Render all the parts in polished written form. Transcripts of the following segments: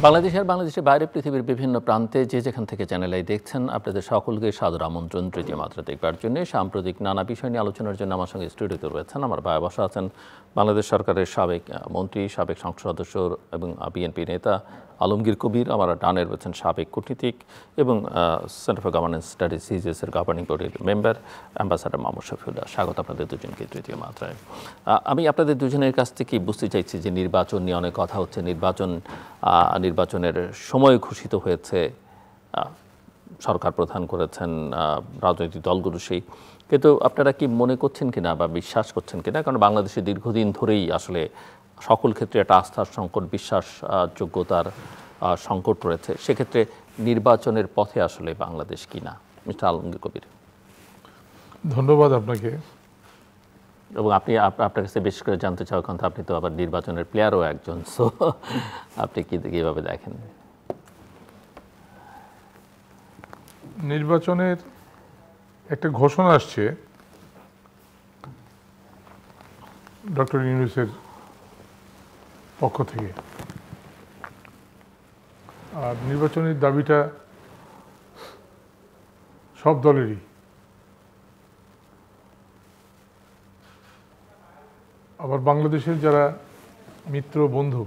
বাংলাদেশের বাইরে পৃথিবীর বিভিন্ন প্রান্তে যে যেখান থেকে চ্যানেল আই দেখছেন, আপনাদের সকলকে সাদর আমন্ত্রণ তৃতীয় মাত্রা দেখবার জন্য। সাম্প্রতিক নানা বিষয় নিয়ে আলোচনার জন্য আমার সঙ্গে স্টুডিওতে রয়েছেন আমার ভাই বসা আছেন বাংলাদেশ সরকারের সাবেক মন্ত্রী, সাবেক সংসদ সদস্য এবং বিএনপি নেতা আলমগীর কবির। আমার ডানে রয়েছেন সাবেক কূটনীতিক এবং সেন্টার ফর গভর্নেন্স স্টাডিজ সিজিএসের গভর্নিং বডির মেম্বার অ্যাম্বাসাডার মাহমুদ শফিউল্লাহ। স্বাগত আপনাদের দুজনকে তৃতীয় মাত্রায়। আমি আপনাদের দুজনের কাছ থেকে বুঝতে চাইছি যে নির্বাচন নিয়ে অনেক কথা হচ্ছে, নির্বাচনের সময় ঘোষিত হয়েছে, সরকার প্রধান করেছেন রাজনৈতিক দলগুলো সেই, কিন্তু আপনারা কি মনে করছেন কিনা বা বিশ্বাস করছেন কিনা, কারণ বাংলাদেশে দীর্ঘদিন ধরেই আসলে সকল ক্ষেত্রে একটা আস্থার সংকট, বিশ্বাসযোগ্যতার সংকট রয়েছে, সেক্ষেত্রে নির্বাচনের পথে আসলে বাংলাদেশ কিনা? মিস্টার আলমগীর কবির। ধন্যবাদ আপনাকে। এবং আপনি আপনার কাছে বেশি করে জানতে চাও, কারণ আপনি তো আবার নির্বাচনের প্লেয়ারও একজন, সো আপনি কীভাবে দেখেন? নির্বাচনের একটা ঘোষণা আসছে ডক্টর ইউনূসের পক্ষ থেকে, আর নির্বাচনের দাবিটা সব দলেরই। আবার বাংলাদেশের যারা মিত্র বন্ধু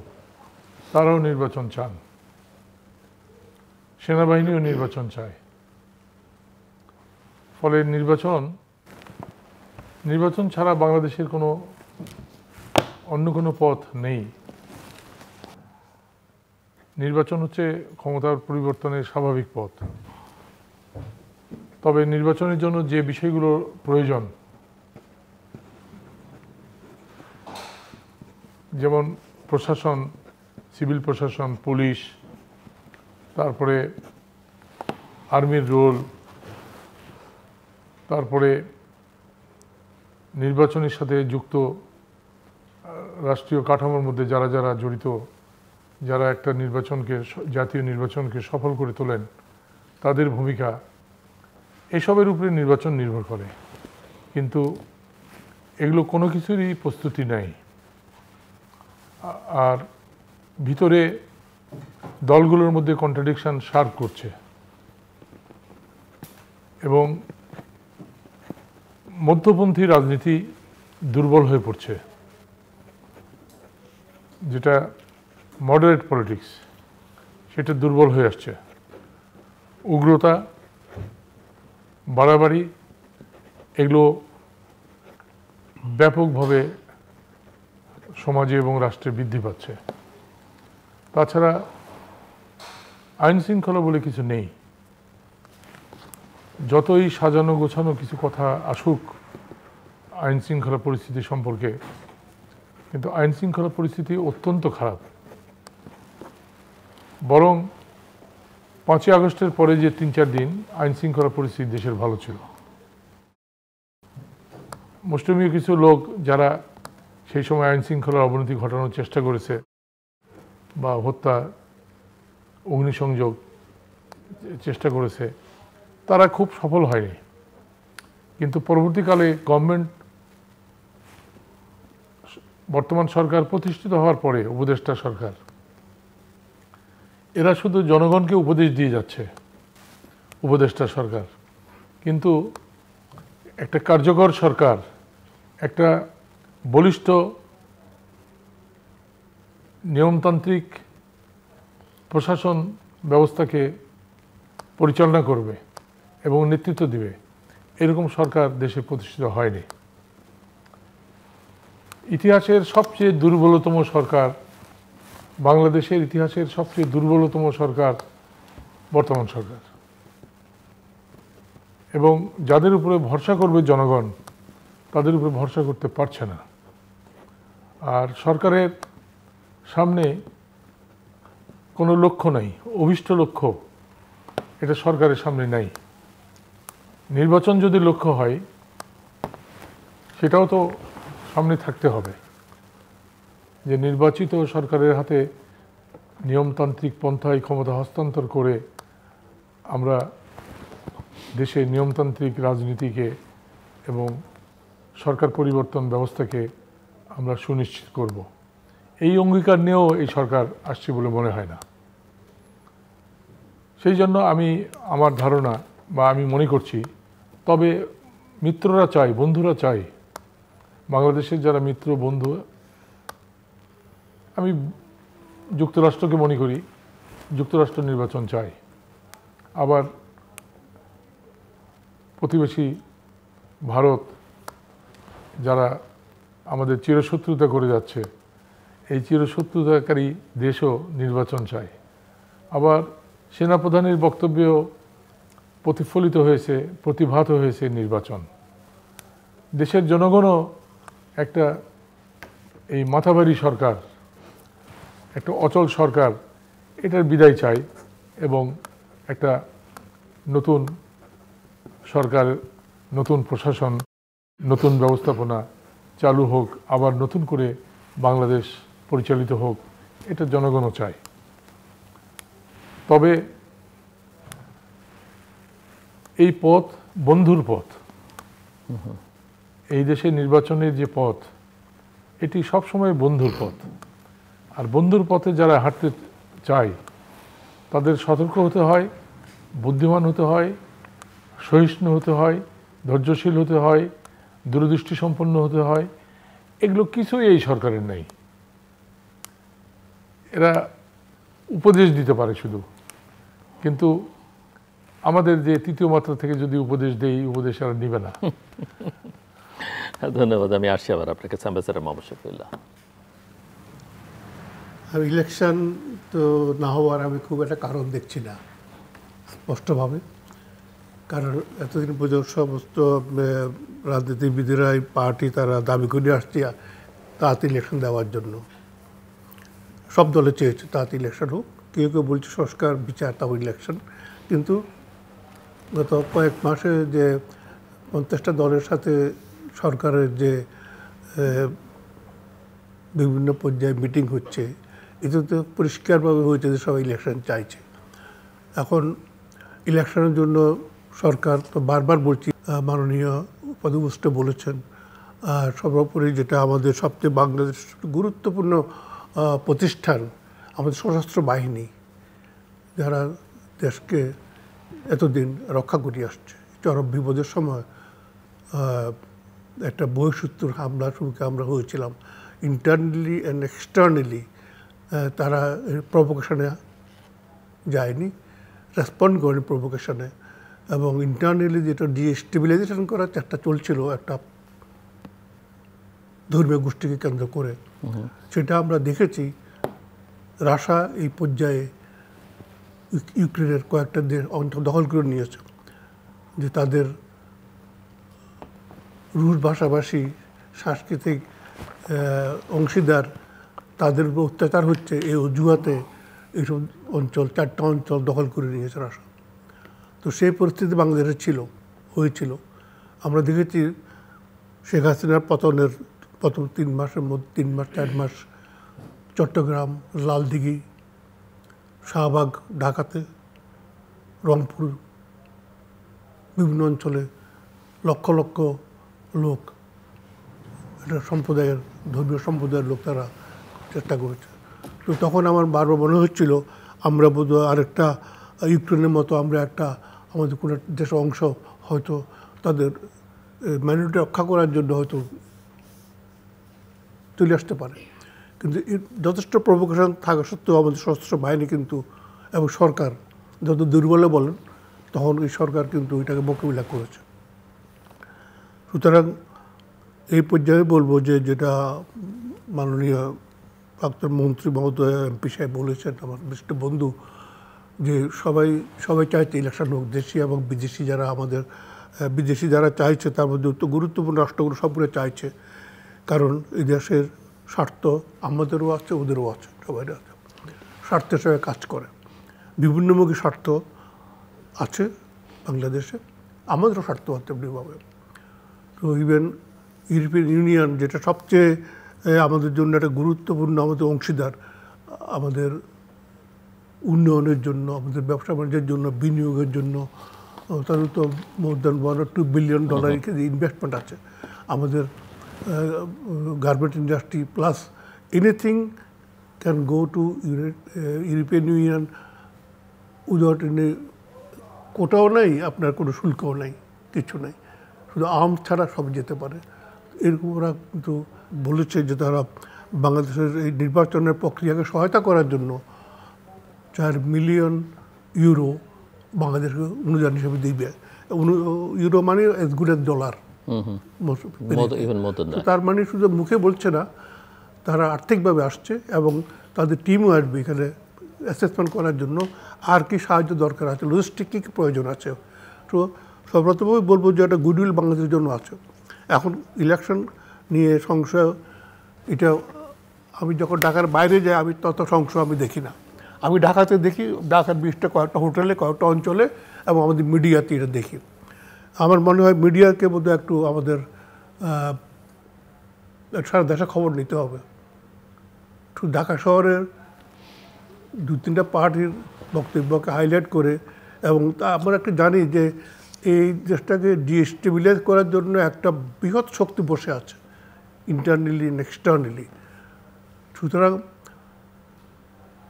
তারাও নির্বাচন চান, সেনাবাহিনীও নির্বাচন চায়। ফলে নির্বাচন ছাড়া বাংলাদেশের অন্য কোনো পথ নেই। নির্বাচন হচ্ছে ক্ষমতার পরিবর্তনের স্বাভাবিক পথ। তবে নির্বাচনের জন্য যে বিষয়গুলো প্রয়োজন, যেমন প্রশাসন, সিভিল প্রশাসন, পুলিশ, তারপরে আর্মির রোল, তারপরে নির্বাচনের সাথে যুক্ত রাষ্ট্রীয় কাঠামোর মধ্যে যারা যারা জড়িত, যারা একটা জাতীয় নির্বাচনকে সফল করে তোলেন, তাদের ভূমিকা, এসবের উপরে নির্বাচন নির্ভর করে। কিন্তু এগুলো কোনো কিছুরই প্রস্তুতি নেই। আর ভিতরে দলগুলোর মধ্যে কন্ট্রাডিকশন শার্প করছে এবং মধ্যপন্থী রাজনীতি দুর্বল হয়ে পড়ছে, যেটা মডারেট পলিটিক্স, সেটা দুর্বল হয়ে আসছে। উগ্রতা, বাড়াবাড়ি, এগুলো ব্যাপকভাবে সমাজে এবং রাষ্ট্রে বৃদ্ধি পাচ্ছে। তাছাড়া আইন শৃঙ্খলা বলে কিছু নেই। যতই সাজানো গোছানো কিছু কথা আসুক আইন শৃঙ্খলা পরিস্থিতি সম্পর্কে, কিন্তু আইন শৃঙ্খলা পরিস্থিতি অত্যন্ত খারাপ। বরং 5ই আগস্টের পরে যে 3-4 দিন আইন শৃঙ্খলা পরিস্থিতি দেশের ভালো ছিল। মুষ্টিমেয় কিছু লোক যারা সেই সময় আইন শৃঙ্খলার অবনতি ঘটানোর চেষ্টা করেছে বা হত্যা, অগ্নিসংযোগ চেষ্টা করেছে, তারা খুব সফল হয়নি। কিন্তু পরবর্তীকালে বর্তমান সরকার প্রতিষ্ঠিত হওয়ার পরে, উপদেষ্টা সরকার, এরা শুধু জনগণকে উপদেশ দিয়ে যাচ্ছে, উপদেষ্টা সরকার। কিন্তু একটা কার্যকর সরকার, একটা বলিষ্ঠ নিয়মতান্ত্রিক প্রশাসন ব্যবস্থাকে পরিচালনা করবে এবং নেতৃত্ব দিবে, এরকম সরকার দেশে প্রতিষ্ঠিত হয়নি। ইতিহাসের সবচেয়ে দুর্বলতম সরকার, বাংলাদেশের ইতিহাসের সবচেয়ে দুর্বলতম সরকার বর্তমান সরকার। এবং যাদের উপরে ভরসা করবে জনগণ, তাদের উপরে ভরসা করতে পারছে না। আর সরকারের সামনে কোনো লক্ষ্য নাই, অভীষ্ট লক্ষ্য এটা সরকারের সামনে নাই। নির্বাচন যদি লক্ষ্য হয়, সেটাও তো সামনে থাকতে হবে, যে নির্বাচিত সরকারের হাতে নিয়মতান্ত্রিক পন্থায় ক্ষমতা হস্তান্তর করে আমরা দেশে নিয়মতান্ত্রিক রাজনীতিকে এবং সরকার পরিবর্তন ব্যবস্থাকে আমরা সুনিশ্চিত করব। এই অঙ্গীকার নিয়েও এই সরকার আসছে বলে মনে হয় না। সেই জন্য আমার ধারণা বা আমি মনে করছি, তবে মিত্ররা চায়, বন্ধুরা চায়, বাংলাদেশের যারা মিত্র বন্ধু, আমি যুক্তরাষ্ট্রকে মনে করি যুক্তরাষ্ট্র নির্বাচন চায়। আবার প্রতিবেশী ভারত যারা আমাদের চিরশত্রুতা করে যাচ্ছে, এই চিরশত্রুতাকারী দেশও নির্বাচন চায়। আবার সেনাপ্রধানের বক্তব্যেও প্রতিফলিত হয়েছে, প্রতিভাত হয়েছে নির্বাচন। দেশের জনগণও একটা এই মাথাভারী সরকার, একটা অচল সরকার, এটার বিদায় চাই এবং একটা নতুন সরকার, নতুন প্রশাসন, নতুন ব্যবস্থাপনা চালু হোক, আবার নতুন করে বাংলাদেশ পরিচালিত হোক, এটা জনগণও চায়। তবে এই পথ বন্ধুর পথ, এই দেশে নির্বাচনের যে পথ, এটি সবসময় বন্ধুর পথ। আর বন্ধুর পথে যারা হাঁটতে চায় তাদের সতর্ক হতে হয়, বুদ্ধিমান হতে হয়, সহিষ্ণু হতে হয়, ধৈর্যশীল হতে হয়, দূরদৃষ্টি সম্পন্ন হতে হয়। এগুলো কিছুই এই সরকারের নেই। এরা উপদেশ দিতে পারে শুধু, কিন্তু আমাদের যে তৃতীয় মাত্রা থেকে যদি উপদেশ দেই, উপদেশ আর নিবে না। ধন্যবাদ। আমি আসছি আবার আপনার কাছে, অ্যাম্বাসেডর মোহাম্মদ শফিউল্লাহ। ইলেকশন তো না হওয়ার আমি খুব একটা কারণ দেখছি না স্পষ্টভাবে, কারণ এতদিন পর্যন্ত সমস্ত রাজনীতিবিদেরা, পার্টি তারা দাবি করে আসছে তাড়াতাড়ি ইলেকশন দেওয়ার জন্য। সব দলে চেয়েছে তাড়াতাড়ি ইলেকশন হোক, কেউ কেউ বলছে সংস্কার বিচার তারপর ইলেকশন। কিন্তু গত কয়েক মাসে যে 50টা দলের সাথে সরকারের যে বিভিন্ন পর্যায়ে মিটিং হচ্ছে, এতে তো পরিষ্কারভাবে হয়েছে যে সবাই ইলেকশন চাইছে। এখন ইলেকশনের জন্য সরকার তো বারবার বলছি, মাননীয় উপদেষ্টা বলেছেন, আর সর্বোপরি যেটা আমাদের সবচেয়ে বাংলাদেশ গুরুত্বপূর্ণ প্রতিষ্ঠান, আমাদের সশস্ত্র বাহিনী, যারা দেশকে এতদিন রক্ষা করে আসছে। চরম বিপদের সময় একটা বহিঃশত্রুর হামলার মুখে আমরা হয়েছিলাম, ইন্টারনালি অ্যান্ড এক্সটার্নালি তারা প্রভোকেশনে যায়নি, রেসপন্ড করেনি প্রভোকেশনে। এবং ইন্টারনালি যেটা ডিস্টেবিলাইজেশন করার চেষ্টা চলছিল একটা ধর্মীয় গোষ্ঠীকে কেন্দ্র করে, সেটা আমরা দেখেছি। রাশিয়া এই পর্যায়ে ইউক্রেনের কয়েকটা দেশ অঞ্চল দখল করে নিয়েছে, যে তাদের রুশ ভাষাভাষী সাংস্কৃতিক অংশীদার, তাদের উপর অত্যাচার হচ্ছে এই অজুহাতে এইসব অঞ্চল, 4টা অঞ্চল দখল করে নিয়েছে রাশিয়া। তো সেই পরিস্থিতি বাংলাদেশে হয়েছিল। আমরা দেখেছি শেখ হাসিনার পতনের প্রথম 3 মাসের মধ্যে, 3 মাস 4 মাস চট্টগ্রাম, লালদিঘি, শাহবাগ, ঢাকাতে, রংপুর, বিভিন্ন অঞ্চলে লক্ষ লক্ষ লোক, এটা সম্প্রদায়ের, ধর্মীয় সম্প্রদায়ের লোক, তারা চেষ্টা করেছে। তো তখন আমার বারবার মনে হচ্ছিল আমরা বোধহয় আরেকটা ইউক্রেনের মতো আমরা একটা আমাদের কোনো দেশের অংশ হয়তো তাদের মাইনরিটি রক্ষা করার জন্য হয়তো চলে আসতে পারে। কিন্তু যথেষ্ট প্রভোকেশন থাকা সত্ত্বেও আমাদের সশস্ত্র বাহিনী কিন্তু এবং সরকার যত দুর্বলে বলেন, তখন এই সরকার কিন্তু এটাকে মোকাবিলা করেছে। সুতরাং এই পর্যায়ে বলবো যে যেটা মাননীয় প্রাক্তন মন্ত্রী মহোদয়, এমপি সাহেব বলেছেন, আমার বিশিষ্ট বন্ধু, যে সবাই চাইছে ইলেকশন হোক, দেশি এবং বিদেশি যারা আমাদের বিদেশি যারা চাইছে, তার মধ্যে তো গুরুত্বপূর্ণ রাষ্ট্রগুলো সবগুলো চাইছে। কারণ এই দেশের স্বার্থ আমাদেরও আছে, ওদেরও আছে, সবাই আছে, স্বার্থের সঙ্গে কাজ করে। বিভিন্নমুখী স্বার্থ আছে বাংলাদেশে, আমাদেরও স্বার্থ আছে তেমনিভাবে। তো ইভেন ইউরোপিয়ান ইউনিয়ন, যেটা সবচেয়ে আমাদের জন্য একটা গুরুত্বপূর্ণ আমাদের অংশীদার, আমাদের উন্নয়নের জন্য, আমাদের ব্যবসা বাণিজ্যের জন্য, বিনিয়োগের জন্য, তাদের তো more than $1 or $2 billion investment আছে। আমাদের garment industry plus anything can go to European union উদাহরণে কোটাও নাই, আপনার কোনো শুল্কও নাই, কিছু নাই, শুধু আর্মস ছাড়া সব যেতে পারে। এরকম ওরা কিন্তু বলেছে যে তারা বাংলাদেশের এই নির্বাচনের প্রক্রিয়াকে সহায়তা করার জন্য 4 মিলিয়ন ইউরো বাংলাদেশকে অনুদান হিসেবে দিবে। ইউরো মানে এজ গুড এজ ডলার। তার মানে শুধু মুখে বলছে না, তারা আর্থিকভাবে আসছে এবং তাদের টিমও আসবে এখানে অ্যাসেসমেন্ট করার জন্য আর কি সাহায্য দরকার আছে, লজিস্টিক কী প্রয়োজন আছে। তো সর্বপ্রথমই বলবো যে একটা গুডউইল বাংলাদেশের জন্য আছে। এখন ইলেকশন নিয়ে সংশয়, এটা আমি যখন ঢাকার বাইরে যাই আমি তত সংশয় আমি দেখি না। আমি ঢাকাতে দেখি, ঢাকার 20টা কয়েকটা হোটেলে, কয়েকটা অঞ্চলে এবং আমাদের মিডিয়াতে এটা দেখি। আমার মনে হয় মিডিয়াকে বোধহয় একটু আমাদের সারা দেশে খবর নিতে হবে। শুধু ঢাকা শহরের 2-3টা পার্টির বক্তব্যকে হাইলাইট করে, এবং আমরা একটা জানি যে এই দেশটাকে ডিস্টেবিলাইজ করার জন্য একটা বৃহৎ শক্তি বসে আছে ইন্টারনালি অ্যান্ড এক্সটার্নালি। সুতরাং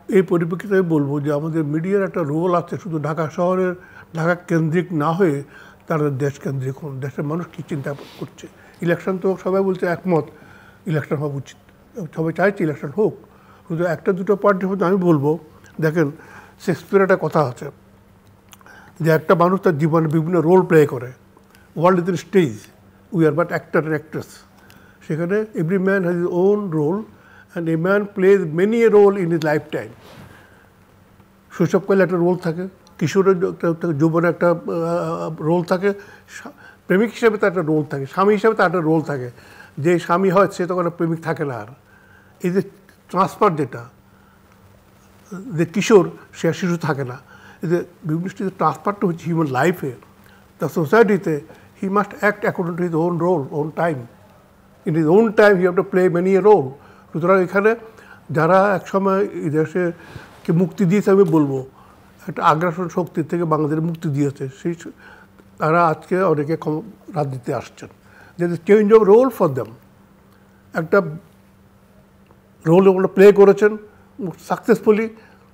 এই পরিপ্রেক্ষিতে আমি বলবো যে আমাদের মিডিয়ার একটা রোল আছে, শুধু ঢাকা শহরের ঢাকা কেন্দ্রিক না হয়ে তারা দেশ কেন্দ্রিক হন। দেশের মানুষ কী চিন্তা করছে, ইলেকশন তো সবাই বলছে একমত ইলেকশন হওয়া উচিত, সবাই চাইছে ইলেকশন হোক। শুধু একটা দুটো পয়েন্টের মধ্যে আমি বলবো, দেখেন শেক্সপিয়ারের একটা কথা আছে যে একটা মানুষ তার জীবনে বিভিন্ন রোল প্লে করে। World is stage, we are but actor and actress. সেখানে every man has is own role and a man plays many a role in his life time. শৈশবকালে একটা রোল থাকে, কিশোরের যৌবনে একটা রোল থাকে, প্রেমিক হিসাবে তার একটা রোল থাকে, স্বামী হিসাবে তার একটা রোল থাকে। যে স্বামী হয় সে তখন প্রেমিক থাকে না আর। এই যে ট্রান্সফার, যেটা যে কিশোর সে শিশু থাকে না, এই যে বিভিন্ন ট্রান্সফারটা হচ্ছে হিউম্যান লাইফে, দ্য সোসাইটিতে he must act according to his own role, own time. In his own time he have to play many a role. সুতরাং এখানে যারা একসময় এই দেশকে মুক্তি দিয়েছে, আমি বলবো একটা আগ্রাসন শক্তির থেকে বাংলাদেশ মুক্তি দিয়েছে, সেই তারা আজকে অনেকে রাজনীতিতে আসছেন। যে change of role for them, একটা রোল ওগুলো প্লে করেছেন সাকসেসফুলি,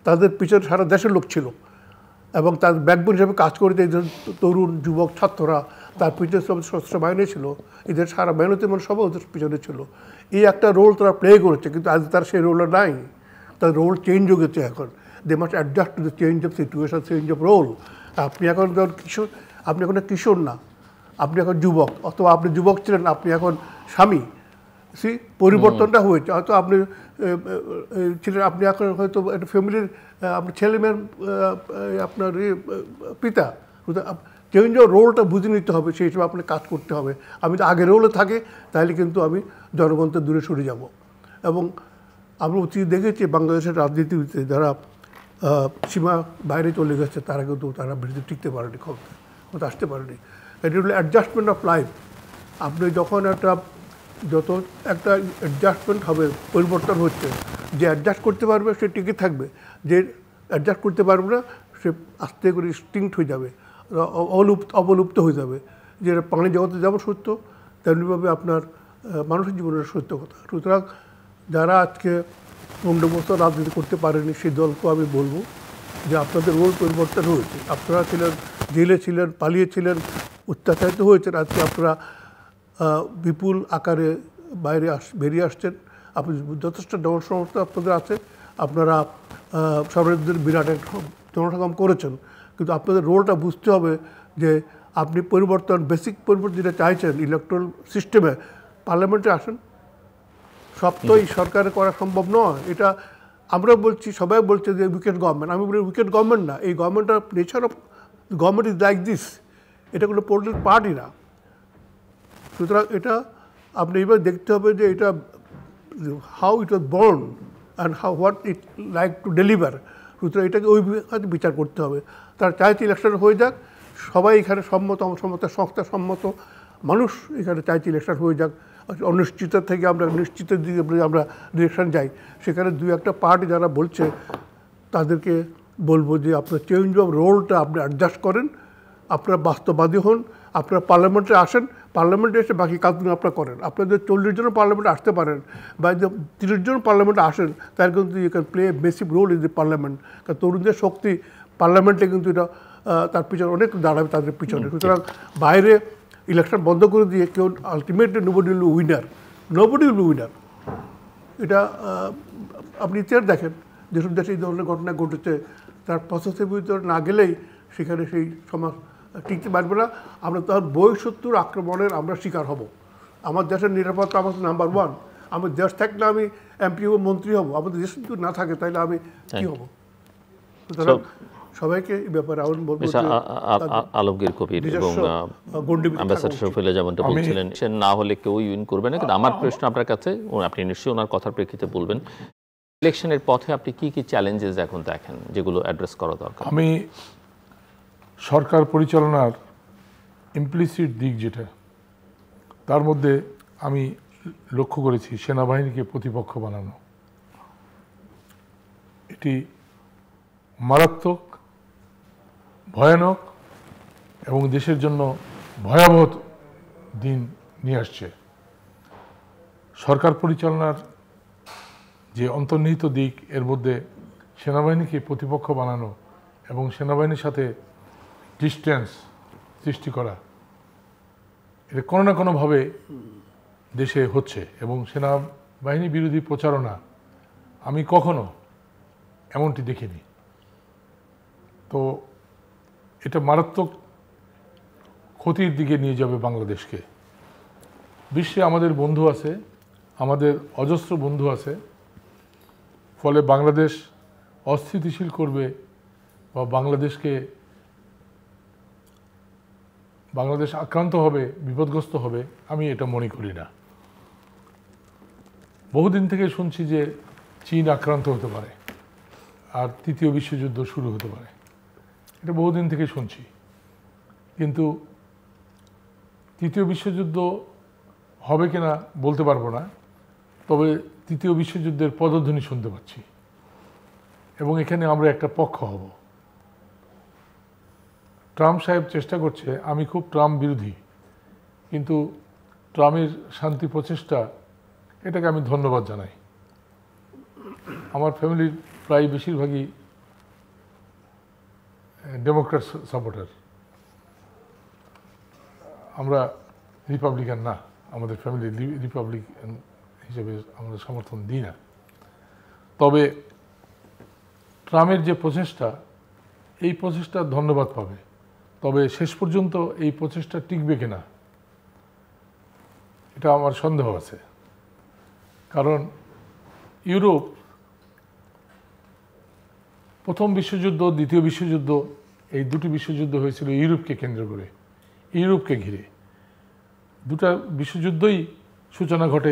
তাদের পিছনে সারা দেশের লোক ছিল এবং তার ব্যাকবোন হিসেবে কাজ করেছে তরুণ যুবক ছাত্ররা, তার পিছনে সব সশস্ত্র বাহিনী ছিল, এদের সারা মেহনতি মানুষ সবাই ওদের পিছনে ছিল। এই একটা রোল তারা প্লে করেছে, কিন্তু আজ তার সেই রোলটা নাই, তার রোল চেঞ্জ হয়ে গেছে। এখন they must adjust to the change of situation, change of role. আপনি এখন কিশোর, আপনি এখন কিশোর না, আপনি এখন যুবক, অথবা আপনি যুবক ছিলেন, আপনি এখন স্বামী। পরিবর্তনটা হয়েছে। হয়তো আপনি ছিলেন, আপনি এখন হয়তো একটা ফ্যামিলির আপনার ছেলে মেয়ের আপনার পিতা। চেঞ্জ অফ রোলটা বুঝে নিতে হবে, সেই হিসেবে আপনাকে কাজ করতে হবে। আমি তো আগের রোলে থাকি, তাহলে কিন্তু আমি জনগণ থেকে দূরে সরে যাব। এবং আমরা অতীত দেখেছি বাংলাদেশের রাজনীতিতে যারা সীমা বাইরে চলে গেছে, তারা কিন্তু তারা বিরুদ্ধে টিকতে পারেনি, ক্ষমতা আসতে পারেনি। এটা হলো অ্যাডজাস্টমেন্ট অফ লাইফ। আপনি যখন যত একটা অ্যাডজাস্টমেন্ট হবে, পরিবর্তন হচ্ছে, যে অ্যাডজাস্ট করতে পারবে সে টিকে থাকবে, যে অ্যাডজাস্ট করতে পারবে না সে আস্তে করে এক্সটিংক্ট হয়ে যাবে, অবলুপ্ত হয়ে যাবে। যে প্রাণী জগতে যেমন সত্য, তেমনিভাবে আপনার মানুষের জীবনের সত্য কথা। সুতরাং যারা আজকে 15 বছর রাজনীতি করতে পারেনি, সেই দলকে আমি বলবো যে আপনাদের রোল পরিবর্তন হয়েছে। আপনারা ছিলেন জেলে, ছিলেন পালিয়েছিলেন, অত্যাচারিত হয়েছেন, আজকে আপনারা বিপুল আকারে বেরিয়ে আসছেন। আপনি যথেষ্ট জনসমর্থন আপনাদের আছে, আপনারা সর্বদের বিরাট জনসমাগম করেছেন, কিন্তু আপনাদের রোলটা বুঝতে হবে যে আপনি পরিবর্তন, বেসিক পরিবর্তন যেটা চাইছেন ইলেকট্রাল সিস্টেমে, পার্লামেন্টে আসেন। সব তো এই সরকারে করা সম্ভব নয়। এটা আমরা বলছি, সবাই বলছে যে উইকেট গভর্নমেন্ট। আমি বলি উইকেট গভর্নমেন্ট না, এই government of nature of government is like this. এটা কোনো পলিটিক্যাল পার্টি না। সুতরাং এটা আপনি এবার দেখতে হবে যে এটা how it was born and what it like to deliver. সুতরাং এটাকে ওই বিচার করতে হবে। তার চাইতে ইলেকশন হয়ে যাক, সবাই এখানে সম্মত, অসম্মত, সংস্থা সম্মত, মানুষ এখানে চাইতে ইলেকশন হয়ে যাক। অনিশ্চিত থেকে আমরা নিশ্চিতের দিকে আমরা ডিরেকশন যাই। সেখানে 2-1টা পার্টি যারা বলছে তাদেরকে বলবো যে আপনার চেঞ্জ অফ রোলটা আপনি অ্যাডজাস্ট করেন, আপনারা বাস্তববাদী হন, আপনারা পার্লামেন্টে আসেন, পার্লামেন্টে এসে বাকি কাজগুলো আপনারা করেন। আপনাদের 40 জন পার্লামেন্টে আসতে পারেন বা 30 জন পার্লামেন্টে আসেন, তার কিন্তু you can play a basic role in the parliament. কারণ তরুণদের শক্তি পার্লামেন্টে কিন্তু এটা তার পিছনে অনেক দাঁড়াবে তাদের পিছনে। সুতরাং বাইরে ইলেকশন বন্ধ করে দিয়ে কেউ ultimately nobody will winner, nobody will winner. এটা আপনি ইতিহাস দেখেন, যেসব দেশে এই ধরনের ঘটনা ঘটেছে তার প্রসেসের ভিতরে না গেলেই সেখানে সেই সমাজ টিকতে পারবে না। আমরা তার বহিঃশত্রুর আক্রমণের আমরা শিকার হব। আমার দেশের নিরাপত্তা আমার নাম্বার ওয়ান। আমার দেশ থাকলে আমি এমপি হব, মন্ত্রী হব। আমাদের দেশ যদি না থাকে তাহলে আমি কী হব? সুতরাং সবাইকে এই ব্যাপারে আমি বলবো আলমগীর কবির এবং অ্যাম্বাসেডর শফিউল্লাহ যেমনটা বলছিলেন, সে না হলে কেউ উইন করবে না। কিন্তু আমার প্রশ্ন আপনার কাছে, আপনি নিশ্চয়ই ওনার কথার প্রেক্ষিতে বলবেন, ইলেকশনের পথে আপনি কি কি চ্যালেঞ্জেস এখন দেখেন যেগুলো অ্যাড্রেস করা দরকার? আমি সরকার পরিচালনার ইমপ্লিসিট দিক যেটা, তার মধ্যে আমি লক্ষ্য করেছি সেনাবাহিনীকে প্রতিপক্ষ বানানো। এটি মারাত্মক, ভয়ানক এবং দেশের জন্য ভয়াবহ দিন নিয়ে আসছে। সরকার পরিচালনার যে অন্তর্নিহিত দিক, এর মধ্যে সেনাবাহিনীকে প্রতিপক্ষ বানানো এবং সেনাবাহিনীর সাথে ডিস্টেন্স সৃষ্টি করা, এটা কোনো না কোনোভাবে দেশে হচ্ছে। এবং সেনাবাহিনী বিরোধী প্রচারণা আমি কখনো এমনটি দেখিনি। তো এটা মারাত্মক ক্ষতির দিকে নিয়ে যাবে বাংলাদেশকে। বিশ্বে আমাদের বন্ধু আছে, আমাদের অজস্র বন্ধু আছে, ফলে বাংলাদেশ অস্থিতিশীল করবে বা বাংলাদেশ আক্রান্ত হবে, বিপদগ্রস্ত হবে, আমি এটা মনে করি না। বহুদিন থেকে শুনছি যে চীন আক্রান্ত হতে পারে আর তৃতীয় বিশ্বযুদ্ধ শুরু হতে পারে, এটা বহুদিন থেকে শুনছি। কিন্তু তৃতীয় বিশ্বযুদ্ধ হবে কিনা বলতে পারবো না, তবে তৃতীয় বিশ্বযুদ্ধের পদধ্বনি শুনতে পাচ্ছি এবং এখানে আমরা একটা পক্ষ হব। ট্রাম্প সাহেব চেষ্টা করছে, আমি খুব ট্রাম্প বিরোধী, কিন্তু ট্রাম্পের শান্তি প্রচেষ্টা, এটাকে আমি ধন্যবাদ জানাই। আমার ফ্যামিলির প্রায় বেশিরভাগই ডেমোক্র্যাট সাপোর্টার, আমরা রিপাবলিকান না। আমাদের ফ্যামিলি রিপাবলিকান হিসেবে আমরা সমর্থন দিই না। তবে ট্রাম্পের যে প্রচেষ্টা, এই প্রচেষ্টা ধন্যবাদ পাবে। তবে শেষ পর্যন্ত এই প্রচেষ্টা টিকবে কিনা এটা আমার সন্দেহ আছে। কারণ ইউরোপ প্রথম বিশ্বযুদ্ধ, দ্বিতীয় বিশ্বযুদ্ধ, এই দুটি বিশ্বযুদ্ধ হয়েছিল ইউরোপকে কেন্দ্র করে, ইউরোপকে ঘিরে। দুটা বিশ্বযুদ্ধই সূচনা ঘটে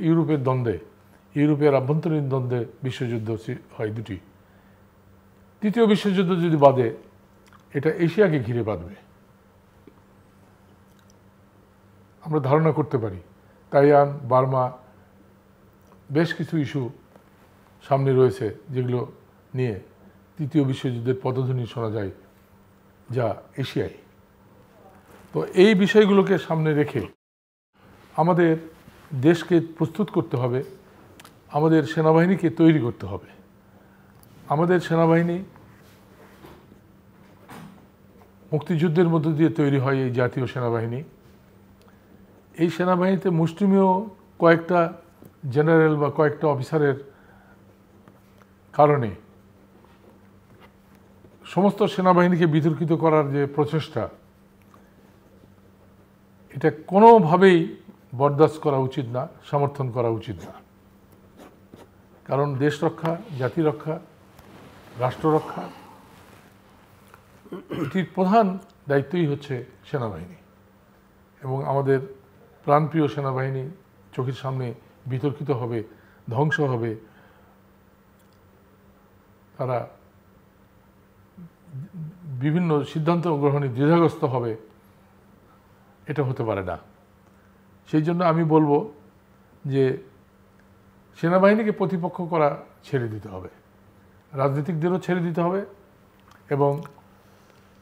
ইউরোপের দ্বন্দ্বে, ইউরোপের আভ্যন্তরীণ দ্বন্দ্বে বিশ্বযুদ্ধ হয় দুটি। তৃতীয় বিশ্বযুদ্ধ যদি বাদে, এটা এশিয়াকে ঘিরে বাঁধবে আমরা ধারণা করতে পারি। তাইওয়ান, বার্মা, বেশ কিছু ইস্যু সামনে রয়েছে যেগুলো নিয়ে তৃতীয় বিশ্বযুদ্ধের পদধ্বনি শোনা যায়, যা এশিয়ায়। তো এই বিষয়গুলোকে সামনে রেখে আমাদের দেশকে প্রস্তুত করতে হবে, আমাদের সেনাবাহিনীকে তৈরি করতে হবে। আমাদের সেনাবাহিনী মুক্তিযুদ্ধের মধ্য দিয়ে তৈরি হয়, এই জাতীয় সেনাবাহিনী। এই সেনাবাহিনীতে মুষ্টিমেয় কয়েকটা জেনারেল বা কয়েকটা অফিসারের কারণে সমস্ত সেনাবাহিনীকে বিতর্কিত করার যে প্রচেষ্টা, এটা কোনোভাবেই বরদাস্ত করা উচিত না, সমর্থন করা উচিত না। কারণ দেশ রক্ষা, জাতি রক্ষা, রাষ্ট্র রক্ষা, এটির প্রধান দায়িত্বই হচ্ছে সেনাবাহিনী। এবং আমাদের প্রাণপ্রিয় সেনাবাহিনী চোখের সামনে বিতর্কিত হবে, ধ্বংস হবে, তারা বিভিন্ন সিদ্ধান্ত গ্রহণে দ্বিধাগ্রস্ত হবে, এটা হতে পারে না। সেই জন্য আমি বলবো যে সেনাবাহিনীকে প্রতিপক্ষ করা ছেড়ে দিতে হবে, রাজনীতিকদেরও ছেড়ে দিতে হবে এবং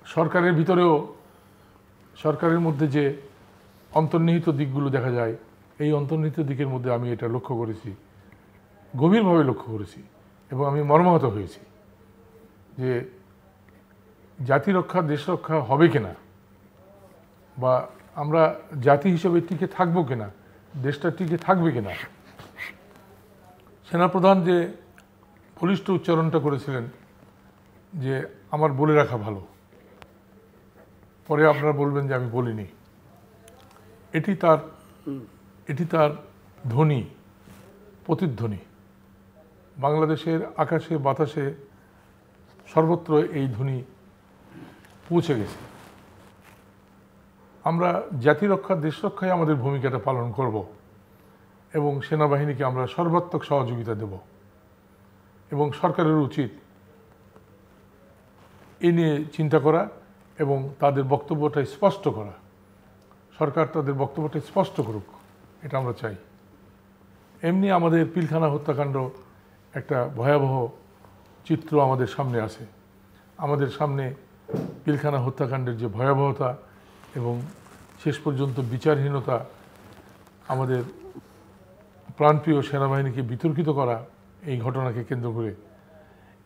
সরকারের ভিতরেও, সরকারের মধ্যে যে অন্তর্নিহিত দিকগুলো দেখা যায়, এই অন্তর্নিহিত দিকের মধ্যে আমি এটা লক্ষ্য করেছি, গভীরভাবে লক্ষ্য করেছি এবং আমি মর্মাহত হয়েছি যে জাতি রক্ষা দেশ রক্ষা হবে কিনা, বা আমরা জাতি হিসেবে টিকে থাকবো কিনা, দেশটা টিকে থাকবে কিনা, সেনাপ্রধান যে বলিষ্ঠ উচ্চারণটা করেছিলেন যে আমার বলে রাখা ভালো, পরে আপনারা বলবেন যে আমি বলিনি, এটি তার ধ্বনি, প্রতিধ্বনি। বাংলাদেশের আকাশে বাতাসে সর্বত্র এই ধ্বনি পৌঁছে গেছে। আমরা জাতি রক্ষা দেশ রক্ষায় আমাদের ভূমিকাটা পালন করব এবং সেনাবাহিনীকে আমরা সর্বাত্মক সহযোগিতা দেব, এবং সরকারের উচিত এ নিয়ে চিন্তা করা এবং তাদের বক্তব্যটা স্পষ্ট করা। সরকার তাদের বক্তব্যটা স্পষ্ট করুক, এটা আমরা চাই। এমনি আমাদের পিলখানা হত্যাকাণ্ড একটা ভয়াবহ চিত্র আমাদের সামনে আছে। আমাদের সামনে পিলখানা হত্যাকাণ্ডের যে ভয়াবহতা এবং শেষ পর্যন্ত বিচারহীনতা, আমাদের প্রাণপ্রিয় সেনাবাহিনীকে বিতর্কিত করা, এই ঘটনাকে কেন্দ্র করে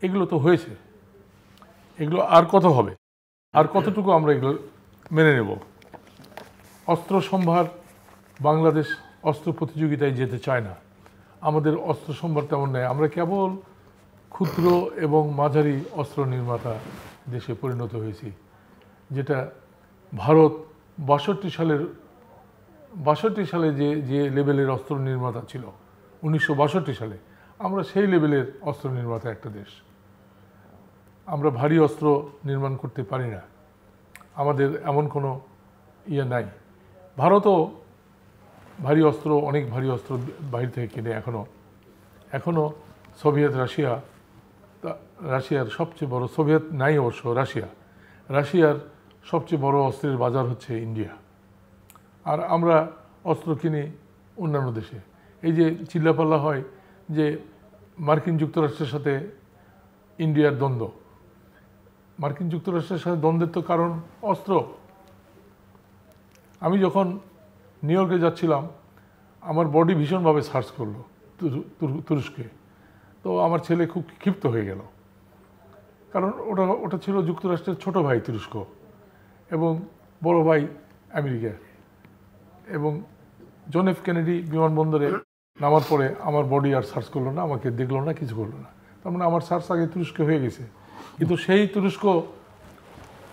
এগুলো তো হয়েছে। এগুলো আর কত হবে, আর কতটুকু আমরা এগুলো মেনে নেব? অস্ত্র সম্ভার, বাংলাদেশ অস্ত্র প্রতিযোগিতায় যেতে চায় না। আমাদের অস্ত্র সম্ভার তেমন নেই। আমরা কেবল ক্ষুদ্র এবং মাঝারি অস্ত্র নির্মাতা দেশে পরিণত হয়েছি, যেটা ভারত 62 সালে যে লেভেলের অস্ত্র নির্মাতা ছিল 1962 সালে, আমরা সেই লেভেলের অস্ত্র নির্মাতা একটা দেশ। আমরা ভারী অস্ত্র নির্মাণ করতে পারি না, আমাদের এমন কোনো ইয়ে নাই। ভারতও ভারী অস্ত্র, অনেক ভারী অস্ত্র বাইরে থেকে কিনে এখনও সোভিয়েত রাশিয়ার সবচেয়ে বড়, সোভিয়েত নাই অবশ্য, রাশিয়ার সবচেয়ে বড় অস্ত্রের বাজার হচ্ছে ইন্ডিয়া। আর আমরা অস্ত্র কিনি অন্যান্য দেশে। এই যে চিল্লাপাল্লা হয় যে মার্কিন যুক্তরাষ্ট্রের সাথে ইন্ডিয়ার দ্বন্দ্ব, মার্কিন যুক্তরাষ্ট্রের সাথে দ্বন্দ্বের তো কারণ অস্ত্র। আমি যখন নিউ ইয়র্কে যাচ্ছিলাম, আমার বডি ভীষণভাবে সার্চ করলো তুরস্কে। তো আমার ছেলে খুব ক্ষিপ্ত হয়ে গেল, কারণ ওটা ছিল যুক্তরাষ্ট্রের ছোট ভাই তুরস্ক এবং বড় ভাই আমেরিকা। এবং জন এফ কেনেডি বিমানবন্দরে নামার পরে আমার বডি আর সার্চ করলো না, আমাকে দেখলো না, কিছু করলো না। তার মানে আমার সার্চ আগে তুরস্কে হয়ে গেছে। কিন্তু সেই তুরস্ক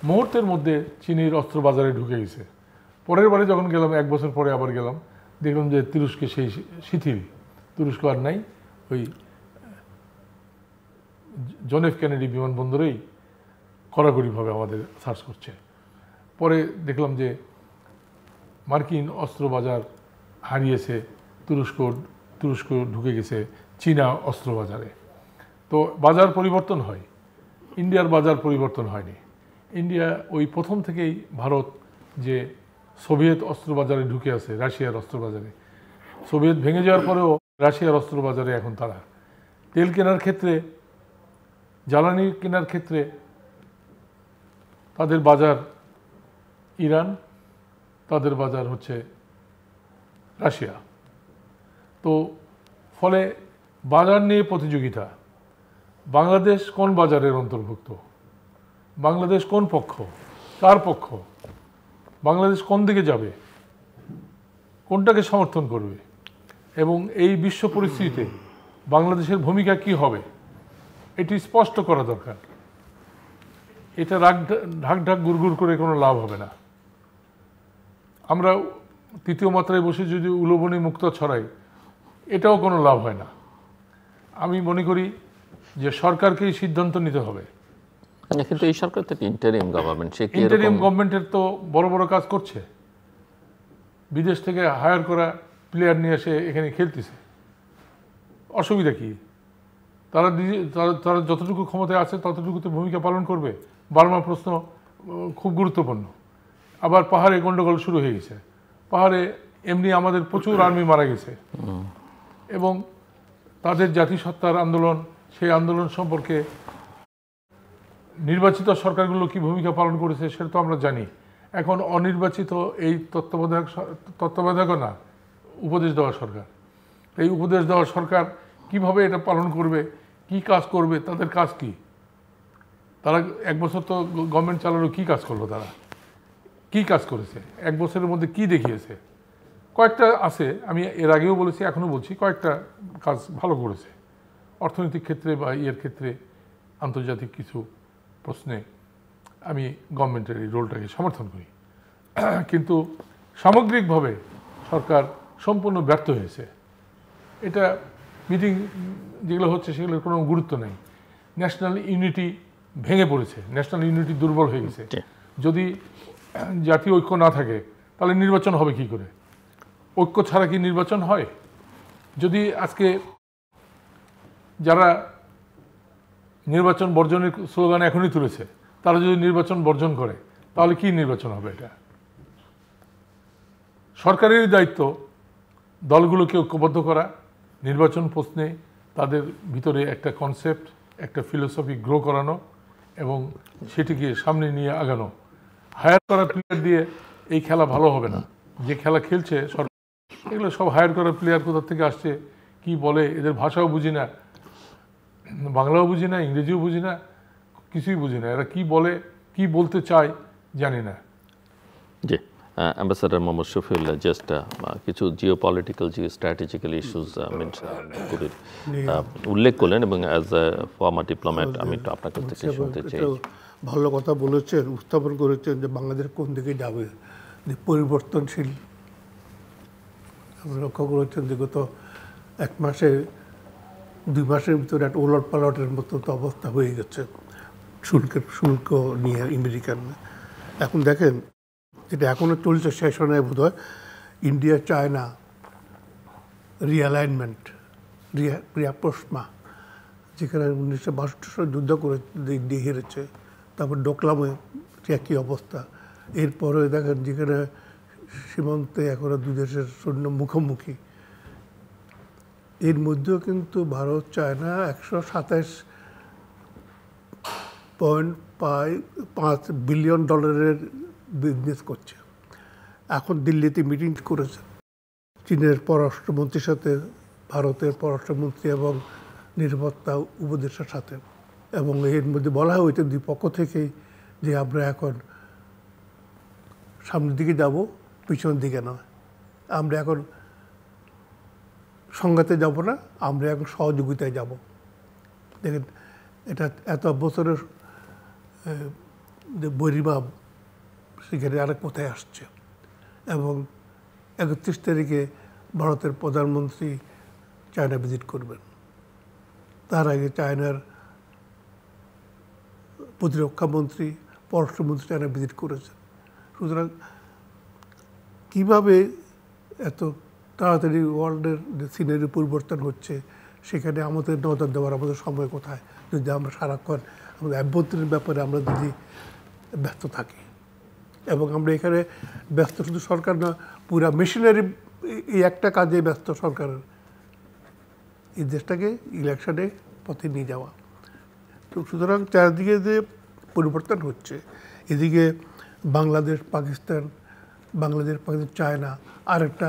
মুহূর্তের মধ্যে চীনের অস্ত্র বাজারে ঢুকে গেছে। পরের বারে যখন গেলাম, 1 বছর পরে আবার গেলাম, দেখলাম যে তুরস্কে সেই শিথিল, তুরস্ক আর নাই, ওই জন এফ কেনেডি বিমানবন্দরেই কড়াকড়িভাবে আমাদের সার্চ করছে। পরে দেখলাম যে মার্কিন অস্ত্র বাজার হারিয়েছে, তুরস্ক ঢুকে গেছে চীনা অস্ত্র বাজারে। তো বাজার পরিবর্তন হয়, ইন্ডিয়ার বাজার পরিবর্তন হয়নি। ইন্ডিয়া ওই প্রথম থেকেই ভারত যে সোভিয়েত অস্ত্র বাজারে ঢুকে আছে, রাশিয়ার অস্ত্র বাজারে, সোভিয়েত ভেঙে যাওয়ার পরেও রাশিয়ার অস্ত্র বাজারে এখন তারা তেল কেনার ক্ষেত্রে, জ্বালানি কেনার ক্ষেত্রে তাদের বাজার ইরান, তাদের বাজার হচ্ছে রাশিয়া। তো ফলে বাজার নিয়ে প্রতিযোগিতা। বাংলাদেশ কোন বাজারের অন্তর্ভুক্ত, বাংলাদেশ কোন পক্ষ, কার পক্ষ, বাংলাদেশ কোন দিকে যাবে, কোনটাকে সমর্থন করবে, এবং এই বিশ্ব পরিস্থিতিতে বাংলাদেশের ভূমিকা কি হবে, এটি স্পষ্ট করা দরকার। এটা ঢাক গুড়গুড় করে কোনো লাভ হবে না। আমরা তৃতীয় মাত্রায় বসে যদি উলবনি মুক্ত ছড়াই, এটাও কোনো লাভ হয় না। আমি মনে করি যে সরকারকেই সিদ্ধান্ত নিতে হবে। কিন্তু এই সরকার তো ইন্টারিম গভর্নমেন্ট, সে কি ইন্টারিম গভর্নমেন্টের তো বড় বড় কাজ করছে, বিদেশ থেকে হায়ার করা প্লেয়ার নিয়ে এসে এখানে খেলতেছে, অসুবিধা কি? তারা যতটুকু ক্ষমতায় আছে ততটুকুতে ভূমিকা পালন করবে। বার্মা প্রশ্ন খুব গুরুত্বপূর্ণ। আবার পাহাড়ে গন্ডগোল শুরু হয়ে গেছে। পাহাড়ে এমনি আমাদের প্রচুর আর্মি মারা গেছে, এবং তাদের জাতিসত্তার আন্দোলন, সেই আন্দোলন সম্পর্কে নির্বাচিত সরকারগুলো কি ভূমিকা পালন করেছে সেটা তো আমরা জানি। এখন অনির্বাচিত এই তত্ত্বাবধায়ক না, উপদেশ দেওয়া সরকার, এই উপদেশ দেওয়া সরকার কিভাবে এটা পালন করবে, কি কাজ করবে, তাদের কাজ কি? তারা 1 বছর তো গভর্নমেন্ট চালানো কি কাজ করলো, তারা কি কাজ করেছে 1 বছরের মধ্যে কি দেখিয়েছে? কয়েকটা আছে, আমি এর আগেও বলেছি, এখনও বলছি, কয়েকটা কাজ ভালো করেছে অর্থনৈতিক ক্ষেত্রে বা ইয়ের ক্ষেত্রে, আন্তর্জাতিক কিছু প্রশ্নে আমি গভর্নমেন্টের এই রোলটাকে সমর্থন করি। কিন্তু সামগ্রিকভাবে সরকার সম্পূর্ণ ব্যর্থ হয়েছে। এটা মিটিং যেগুলো হচ্ছে সেগুলোর কোনো গুরুত্ব নেই। ন্যাশনাল ইউনিটি ভেঙে পড়েছে, ন্যাশনাল ইউনিটি দুর্বল হয়ে গেছে। যদি জাতীয় ঐক্য না থাকে তাহলে নির্বাচন হবে কি করে? ঐক্য ছাড়া কি নির্বাচন হয়? যদি আজকে যারা নির্বাচন বর্জনের স্লোগান এখনই তুলেছে তারা যদি নির্বাচন বর্জন করে তাহলে কি নির্বাচন হবে? এটা সরকারেরই দায়িত্ব দলগুলোকে ঐক্যবদ্ধ করা, নির্বাচন প্রশ্নে তাদের ভিতরে একটা কনসেপ্ট, একটা ফিলোসফি গ্রো করানো এবং সেটিকে সামনে নিয়ে আগানো। হায়ার করা প্লেয়ার দিয়ে এই খেলা ভালো হবে না। যে খেলা খেলছে সরকার, এগুলো সব হায়ার করা প্লেয়ার কোথা থেকে আসছে, কি বলে, এদের ভাষাও বুঝি না, বাংলাও বুঝি না, ইংরেজিও বুঝি না, কিছুই বুঝি না। এরা কি বলে, কি বলতে চায় জানি না। জি, অ্যাম্বাসাডার মোহাম্মদ শফিউল্লাহ জাস্ট কিছু geo political, geo strategical issues কবির উল্লেখ করলেন এবং অ্যাজ এ ফর্মার ডিপ্লোম্যাট আমি একটু আপনার কাছ থেকে শুনতে চাই। ভালো কথা বলেছেন, উত্থাপন করেছেন যে বাংলাদেশ কোন দিকে যাবে, যে পরিবর্তনশীল। লক্ষ্য করেছেন যে গত 1 মাসে 2 মাসের ভিতরে একটা ওলট পালটের মতো তো অবস্থা হয়ে গেছে শুল্ক নিয়ে আমেরিকান। এখন দেখেন যেটা এখনও চলছে, শেষ হয় নাই বোধ হয়, ইন্ডিয়া চায়না রিঅ্যালাইনমেন্ট, রিয়াপোসমা, যেখানে 1962 যুদ্ধ করে দিয়ে হেরেছে। তারপর ডোকলামে একই অবস্থা। এরপরে দেখেন যেখানে সীমান্তে এখনও 2 দেশের সৈন্য মুখোমুখি। এর মধ্যেও কিন্তু ভারত চায়না $127.5 বিলিয়ন বিজনেস করছে। এখন দিল্লিতে মিটিং করেছে চীনের পররাষ্ট্রমন্ত্রীর সাথে, ভারতের পররাষ্ট্রমন্ত্রী এবং নিরাপত্তা উপদেষ্টার সাথে। এবং এর মধ্যে বলা হয়েছে 2 পক্ষ থেকেই যে আমরা এখন সামনের দিকে যাব, পিছনের দিকে নয়। আমরা এখন সংঘাতে যাব না, আমরা এখন সহযোগিতায় যাব। দেখেন এটা এত বছরের যে বরিমা সেখানে আরেক কোথায় আসছে। এবং 31 তারিখে ভারতের প্রধানমন্ত্রী চায়না ভিজিট করবেন। তার আগে চায়নার প্রতিরক্ষা মন্ত্রী, পররাষ্ট্রমন্ত্রী চায়না ভিজিট করেছেন। সুতরাং কীভাবে এত তাড়াতাড়ি ওয়ার্ল্ডের যে সিনারি পরিবর্তন হচ্ছে, সেখানে আমাদের নজর দেওয়ার আমাদের সময় কোথায়? যদি আমরা সারাক্ষণ আমাদের অভ্যন্তরীণ ব্যাপারে আমরা যদি ব্যস্ত থাকি, এবং আমরা এখানে ব্যস্ত শুধু সরকার না, পুরা মেশিনারি এই একটা কাজে ব্যস্ত সরকারের, এই দেশটাকে ইলেকশনে পথে নিয়ে যাওয়া। তো সুতরাং চারদিকে যে পরিবর্তন হচ্ছে, এদিকে বাংলাদেশ পাকিস্তান, চায়না আরেকটা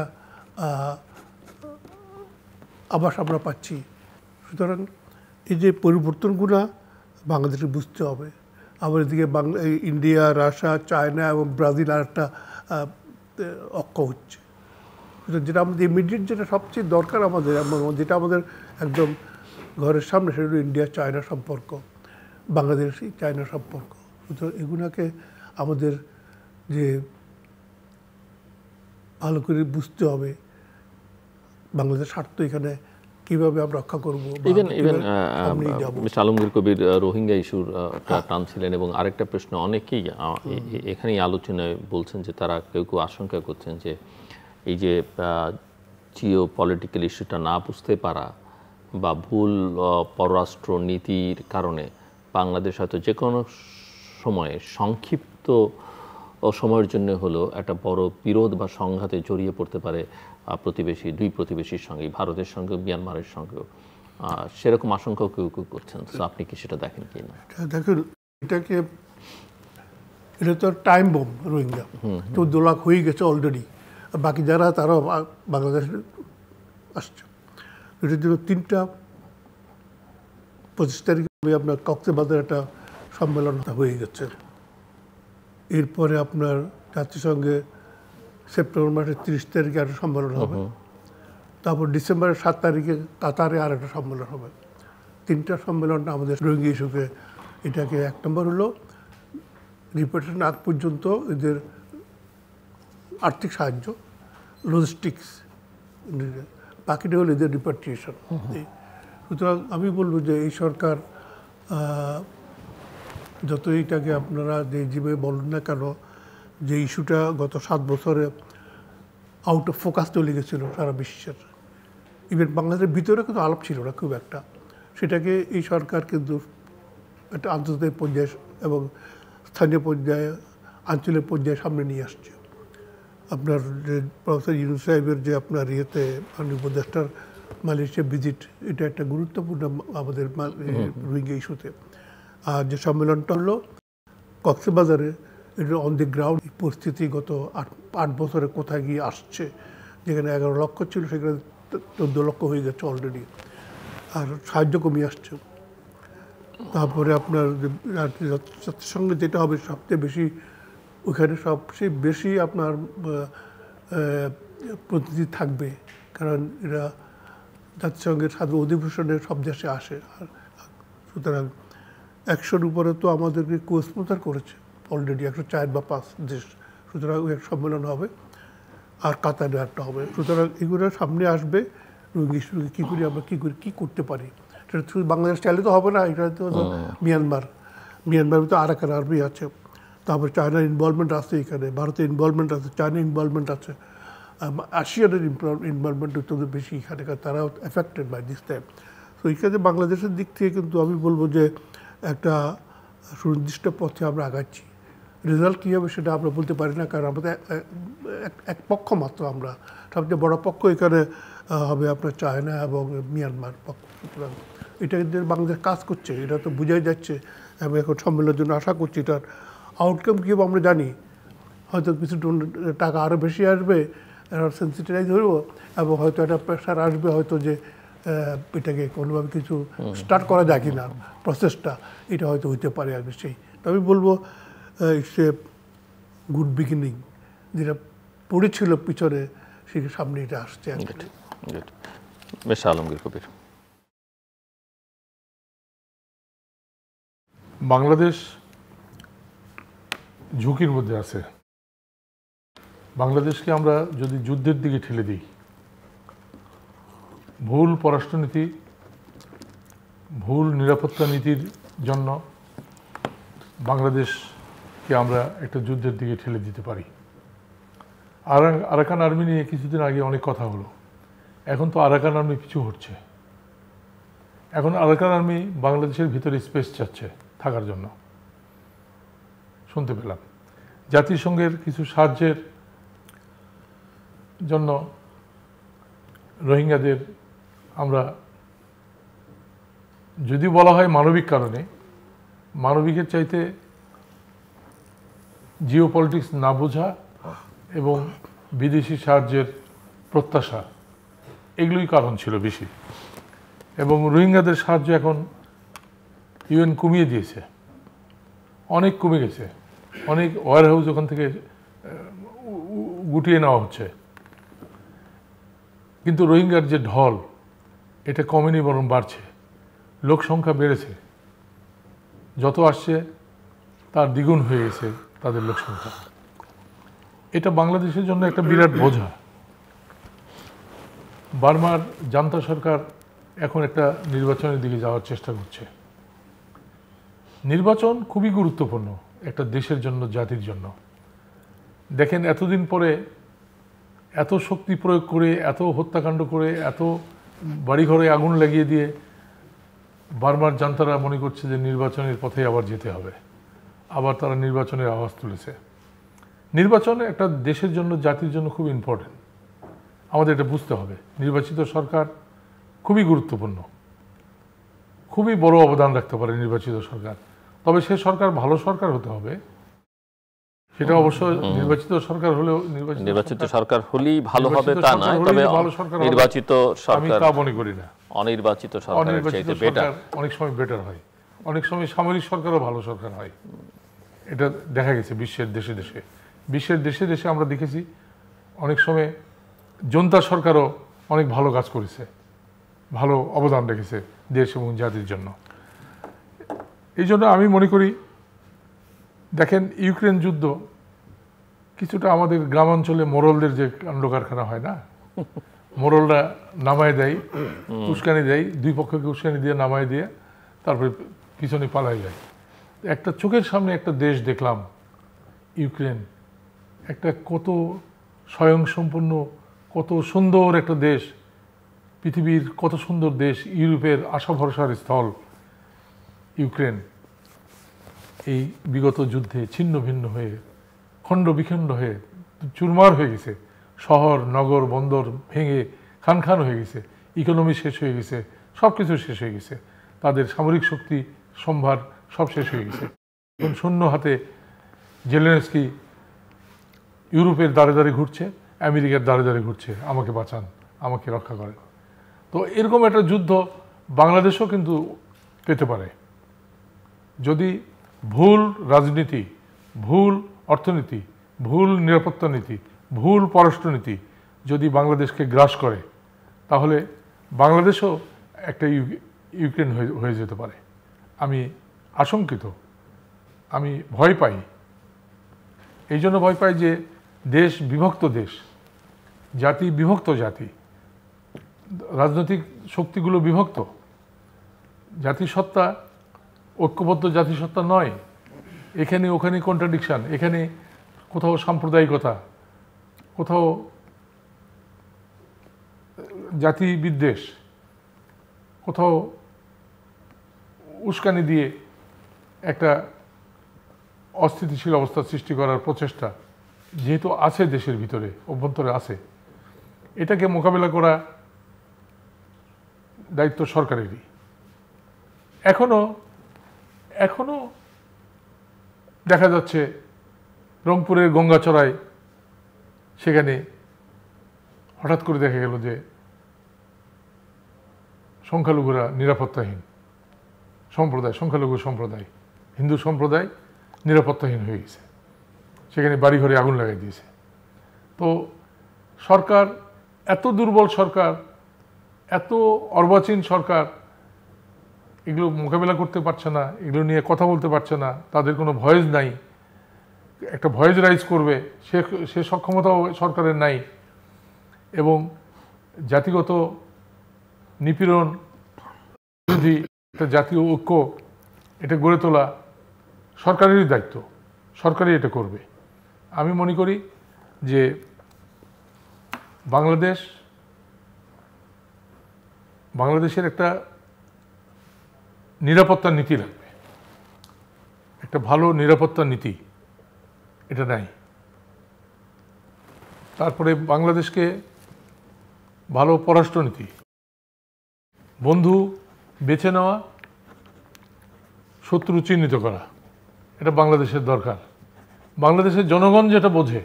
আভাস আমরা পাচ্ছি। সুতরাং এই যে পরিবর্তনগুলো বাংলাদেশে বুঝতে হবে। আবার এদিকে ইন্ডিয়া, রাশিয়া, চায়না এবং ব্রাজিল আরেকটা অক্ষ হচ্ছে। যেটা আমাদের ইমিডিয়েট, যেটা সবচেয়ে দরকার আমাদের, যেটা আমাদের একদম ঘরের সামনে, সেটা হলো ইন্ডিয়া চায়না সম্পর্ক, বাংলাদেশ চায়না সম্পর্ক। সুতরাং এগুলোকে আমাদের যে ভালো করে বুঝতে হবে, বাংলাদেশের স্বার্থ এখানে কীভাবে আমরা রক্ষা করবো। ইভেন মিস্টার আলমগীর কবির রোহিঙ্গা ইস্যুর টানছিলেন এবং আরেকটা প্রশ্ন অনেকেই এখানেই আলোচনায় বলছেন যে তারা কেউ কেউ আশঙ্কা করছেন যে এই যে জিও পলিটিক্যাল ইস্যুটা না বুঝতে পারা বা ভুল পররাষ্ট্র নীতির কারণে বাংলাদেশ হয়তো যে কোনো সময়ে সংক্ষিপ্ত সময়ের জন্য হলো একটা বড় বিরোধ বা সংঘাতে জড়িয়ে পড়তে পারে দুই প্রতিবেশীর সঙ্গে, ভারতের সঙ্গে, মিয়ানমারের সঙ্গেও। সেরকম আশঙ্কাও কেউ কেউ করছেন। তো আপনি কি সেটা দেখেন কি না? দেখুন, এটা তো টাইম বম। রোহিঙ্গা 14 লাখ হয়ে গেছে অলরেডি, বাকি যারা তারাও বাংলাদেশে আসছে। এটার জন্য 25 তারিখে আপনার কক্সবাজার একটা সম্মেলন হয়ে গেছে। এরপরে আপনার জাতিসংঘে সেপ্টেম্বর মাসের 30 তারিখে একটা সম্মেলন হবে, তারপর ডিসেম্বরের 7 তারিখে কাতারে আর একটা সম্মেলন হবে। 3টা সম্মেলনটা আমাদের রোহিঙ্গা ইস্যুকে, এটাকে 1 নম্বর হলো রিপার্টিশন আগ পর্যন্ত এদের আর্থিক সাহায্য, লজিস্টিক্স, বাকিটা হলো এদের রিপার্টিশন। সুতরাং আমি বলবো যে এই সরকার যত এইটাকে আপনারা যেভাবে বলেন না কেন, যে ইস্যুটা গত 7 বছরে আউট অফ ফোকাস চলে গেছিলো সারা বিশ্বের, ইভেন বাংলাদেশের ভিতরে কিন্তু আলাপ ছিল না খুব একটা, সেটাকে এই সরকার কিন্তু একটা আন্তর্জাতিক পর্যায়ে এবং স্থানীয় পর্যায়ে, আঞ্চলিক পর্যায়ে সামনে নিয়ে আসছে। আপনার যে প্রফেসর ইউনূস সাহেবের যে আপনার ইয়েতে মাননীয় উপদেষ্টার মালয়েশিয়া ভিজিট, এটা একটা গুরুত্বপূর্ণ আমাদের রোহিঙ্গা ইস্যুতে। আর যে সম্মেলনটা হলো কক্সবাজারে, এটা অন দি গ্রাউন্ড পরিস্থিতি গত 8 বছরে কোথায় গিয়ে আসছে, যেখানে 11 লক্ষ ছিল সেখানে 14 লক্ষ হয়ে গেছে অলরেডি, আর সাহায্য কমিয়ে আসছে। তারপরে আপনার জাতিসংঘে যেটা হবে সবচেয়ে বেশি, ওখানে সবচেয়ে বেশি আপনার প্রতিনিধি থাকবে, কারণ এরা জাতিসংঘের সাধারণ অধিবেশনে সব দেশে আসে। সুতরাং 100-র উপরে তো আমাদেরকে কো-স্পন্সর করেছে অলরেডি, 104 বা 5 দেশ। সুতরাং ওই এক সম্মেলন হবে, আর কাতারে একটা হবে। সুতরাং এগুলো সামনে আসবে, রোহিঙ্গা ইস্যুকে কী করি আমরা, কী করতে পারি। সেটা শুধু বাংলাদেশ চাইলে তো হবে না, এটা তো মিয়ানমার তো আরাকান আর্মি আছে, তারপর চায়নার ইনভলভমেন্ট আছে, এখানে ভারতের ইনভলভমেন্ট আছে, চায়না ইনভলভমেন্ট আছে, রাশিয়ানের ইনভলভমেন্ট তো বেশি এখানে, তারাও এফেক্টেড বাই দিস টাইম। তো এইখানে বাংলাদেশের দিক থেকে কিন্তু আমি বলবো যে একটা সুনির্দিষ্ট পথে আমরা আগাচ্ছি। রেজাল্ট কী হবে সেটা আমরা বলতে পারি না, কারণ আমাদের এক পক্ষ মাত্র, আমরা সবচেয়ে বড় পক্ষ এখানে হবে আপনার চায়না এবং মিয়ানমার পক্ষ। সুতরাং এটা কিন্তু বাংলাদেশ কাজ করছে, এটা তো বোঝাই যাচ্ছে। আমি এখন সম্মেলনের জন্য আশা করছি এটার আউটকাম কী হবে আমরা জানি, হয়তো কিছু টাকা আরও বেশি আসবে, সেন্সিটাইজ হইব, এবং হয়তো একটা প্রেশার আসবে হয়তো যে এটাকে কোনোভাবে কিছু স্টার্ট করা যায় কিনা প্রসেসটা, এটা হয়তো হইতে পারে। আর সেই আমি বলবো ইটস এ গুড বিগিনিং, যেটা পড়েছিল পিছনে সে সামনে এটা আসছে। আলমগীর কবির, বাংলাদেশ ঝুঁকির মধ্যে আছে। বাংলাদেশকে আমরা যদি যুদ্ধের দিকে ঠেলে দিই, ভুল পররাষ্ট্রনীতি, ভুল নিরাপত্তা নীতির জন্য বাংলাদেশকে আমরা একটা যুদ্ধের দিকে ঠেলে দিতে পারি। আরাকান আর্মি নিয়ে কিছুদিন আগে অনেক কথা হলো, এখন তো আরাকান আর্মি পিছু হচ্ছে। এখন আরাকান আর্মি বাংলাদেশের ভিতরে স্পেস চাচ্ছে থাকার জন্য, শুনতে পেলাম। জাতিসংঘের কিছু সাহায্যের জন্য রোহিঙ্গাদের আমরা, যদি বলা হয় মানবিক কারণে, মানবিকের চাইতে জিওপলিটিক্স না বোঝা এবং বিদেশি সাহায্যের প্রত্যাশা, এগুলোই কারণ ছিল বেশি। এবং রোহিঙ্গাদের সাহায্য এখন ইউএন কমিয়ে দিয়েছে, অনেক কমে গেছে, অনেক ওয়ার হাউস ওখান থেকে গুটিয়ে নেওয়া হচ্ছে। কিন্তু রোহিঙ্গার যে ঢল, এটা কমেনি বরং বাড়ছে, লোক সংখ্যা বেড়েছে, যত আসছে তার দ্বিগুণ হয়ে গেছে তাদের লোক সংখ্যা। এটা বাংলাদেশের জন্য একটা বিরাট বোঝা। বার্মার জান্তা সরকার এখন একটা নির্বাচনের দিকে যাওয়ার চেষ্টা করছে। নির্বাচন খুবই গুরুত্বপূর্ণ একটা দেশের জন্য, জাতির জন্য। দেখেন, এতদিন পরে এত শক্তি প্রয়োগ করে, এত হত্যাকাণ্ড করে, এত বাড়িঘরে আগুন লাগিয়ে দিয়ে বার্মার জান্তারা মনে করছে যে নির্বাচনের পথে আবার যেতে হবে। আবার তারা নির্বাচনের আওয়াজ তুলেছে। নির্বাচন একটা দেশের জন্য, জাতির জন্য খুব ইম্পর্টেন্ট। আমাদের এটা বুঝতে হবে। নির্বাচিত সরকার খুবই গুরুত্বপূর্ণ, খুবই বড় অবদান রাখতে পারে নির্বাচিত সরকার। তবে সে সরকার ভালো সরকার হতে হবে, সেটা অবশ্য নির্বাচিত সরকার হলেও, নির্বাচিত সরকার হলেই ভালো হবে তা নয়, তবে নির্বাচিত সরকার, আমি তা মনে করি না। অনির্বাচিত সরকারের চাইতে বেটার, অনেক সময় বেটার হয়। অনেক সময় সামরিক সরকারও ভালো সরকার হয়। এটা দেখা গেছে বিশ্বের দেশে দেশে। বিশ্বের দেশে দেশে আমরা দেখেছি অনেক সময় জনতা সরকারও অনেক ভালো কাজ করেছে, ভালো অবদান রেখেছে দেশ এবং জাতির জন্য। এই জন্য আমি মনে করি, দেখেন ইউক্রেন যুদ্ধ কিছুটা আমাদের গ্রামাঞ্চলে মোড়লদের যে কাণ্ড কারখানা হয় না, মোড়লরা নামায় দেয়, উস্কানি দেয়, দুই পক্ষকে উস্কানি দিয়ে নামায় দিয়ে তারপরে পিছনে পালাই যায়। একটা চোখের সামনে একটা দেশ দেখলাম ইউক্রেন, একটা কত স্বয়ংসম্পূর্ণ, কত সুন্দর একটা দেশ, পৃথিবীর কত সুন্দর দেশ, ইউরোপের আশা ভরসার স্থল ইউক্রেন এই বিগত যুদ্ধে ছিন্ন ভিন্ন হয়ে, খণ্ড বিখণ্ড হয়ে, চুরমার হয়ে গেছে। শহর নগর বন্দর ভেঙে খান খান হয়ে গেছে, ইকোনমি শেষ হয়ে গেছে, সব কিছু শেষ হয়ে গেছে, তাদের সামরিক শক্তি সম্ভার সব শেষ হয়ে গেছে। এখন শূন্য হাতে জেলেনস্কি ইউরোপের দ্বারে দ্বারে ঘুরছে, আমেরিকার দ্বারে দ্বারে ঘুরছে, আমাকে বাঁচান, আমাকে রক্ষা করেন। তো এরকম একটা যুদ্ধ বাংলাদেশও কিন্তু পেতে পারে যদি ভুল রাজনীতি, ভুল অর্থনীতি, ভুল নিরাপত্তা নীতি, ভুল পররাষ্ট্রনীতি যদি বাংলাদেশকে গ্রাস করে, তাহলে বাংলাদেশও একটা ইউক্রেন হয়ে যেতে পারে। আমি আশঙ্কিত, আমি ভয় পাই। এই জন্য ভয় পাই যে দেশ বিভক্ত দেশ, জাতি বিভক্ত জাতি, রাজনৈতিক শক্তিগুলো বিভক্ত, জাতিসত্তা ঐক্যবদ্ধ জাতিসত্তা নয়। এখানে ওখানে কন্ট্রাডিকশন, এখানে কোথাও সাম্প্রদায়িকতা, কোথাও জাতি বিদ্বেষ, কোথাও উস্কানি দিয়ে একটা অস্থিতিশীল অবস্থা সৃষ্টি করার প্রচেষ্টা যেহেতু আছে দেশের ভিতরে, অভ্যন্তরে আছে, এটাকে মোকাবেলা করা দায়িত্ব সরকারেরই। এখনো দেখা যাচ্ছে রংপুরের গঙ্গাচড়ায় সেখানে হঠাৎ করে দেখা গেল যে সংখ্যালঘুরা নিরাপত্তাহীন সম্প্রদায়, সংখ্যালঘু সম্প্রদায়, হিন্দু সম্প্রদায় নিরাপত্তাহীন হয়ে গেছে, সেখানে বাড়িঘরে আগুন লাগাই দিয়েছে। তো সরকার এত দুর্বল, সরকার এত অর্বাচীন সরকার, এগুলো মোকাবেলা করতে পারছে না, এগুলো নিয়ে কথা বলতে পারছে না, তাদের কোনো ভয়েস নাই, একটা ভয়েস রাইজ করবে সে সক্ষমতাও সরকারের নাই। এবং জাতিগত নিপীড়ন বিরোধী একটা জাতীয় ঐক্য এটা গড়ে তোলা সরকারেরই দায়িত্ব, সরকারই এটা করবে। আমি মনে করি যে বাংলাদেশের একটা নিরাপত্তা নীতি লাগবে, একটা ভালো নিরাপত্তা নীতি, এটা নাই। তারপরে বাংলাদেশকে ভালো পররাষ্ট্রনীতি, বন্ধু বেছে নেওয়া, শত্রু চিহ্নিত করা, এটা বাংলাদেশের দরকার। বাংলাদেশের জনগণ যেটা বোঝে,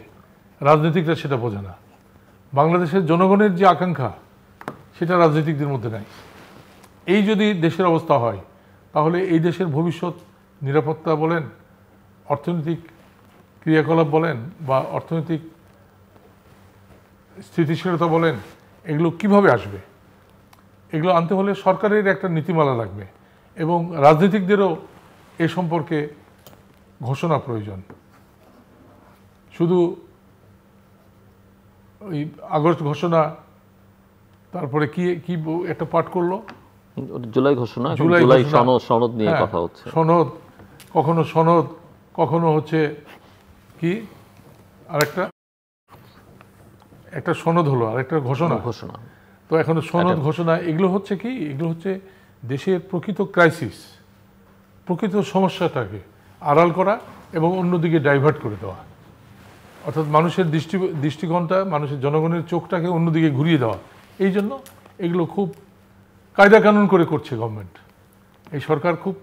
রাজনীতিকরা সেটা বোঝে না। বাংলাদেশের জনগণের যে আকাঙ্ক্ষা, সেটা রাজনীতিকদের মধ্যে নাই। এই যদি দেশের অবস্থা হয়, তাহলে এই দেশের ভবিষ্যৎ নিরাপত্তা বলেন, অর্থনৈতিক ক্রিয়াকলাপ বলেন, বা অর্থনৈতিক স্থিতিশীলতা বলেন, এগুলো কিভাবে আসবে? এগুলো আনতে হলে সরকারের একটা নীতিমালা লাগবে এবং রাজনীতিকদেরও এ সম্পর্কে ঘোষণা প্রয়োজন। শুধু ওই আগস্ট ঘোষণা, তারপরে কি কি একটা পাঠ করলো জুলাই ঘোষণা, জুলাই সনদ নিয়ে কথা হচ্ছে। সনদ, কখনো হচ্ছে কি আরেকটা একটা সনদ হলো, আরেকটা ঘোষণা। তো এখন সনদ ঘোষণা, এগুলো হচ্ছে কি, এগুলো হচ্ছে দেশের প্রকৃত ক্রাইসিস, প্রকৃত সমস্যাটাকে আড়াল করা এবং অন্যদিকে ডাইভার্ট করে দেওয়া, অর্থাৎ মানুষের দৃষ্টিকোণটা, মানুষের জনগণের চোখটাকে অন্যদিকে ঘুরিয়ে দেওয়া। এই জন্য এগুলো খুব কায়দা কানুন করে করছে গভর্নমেন্ট। এই সরকার খুব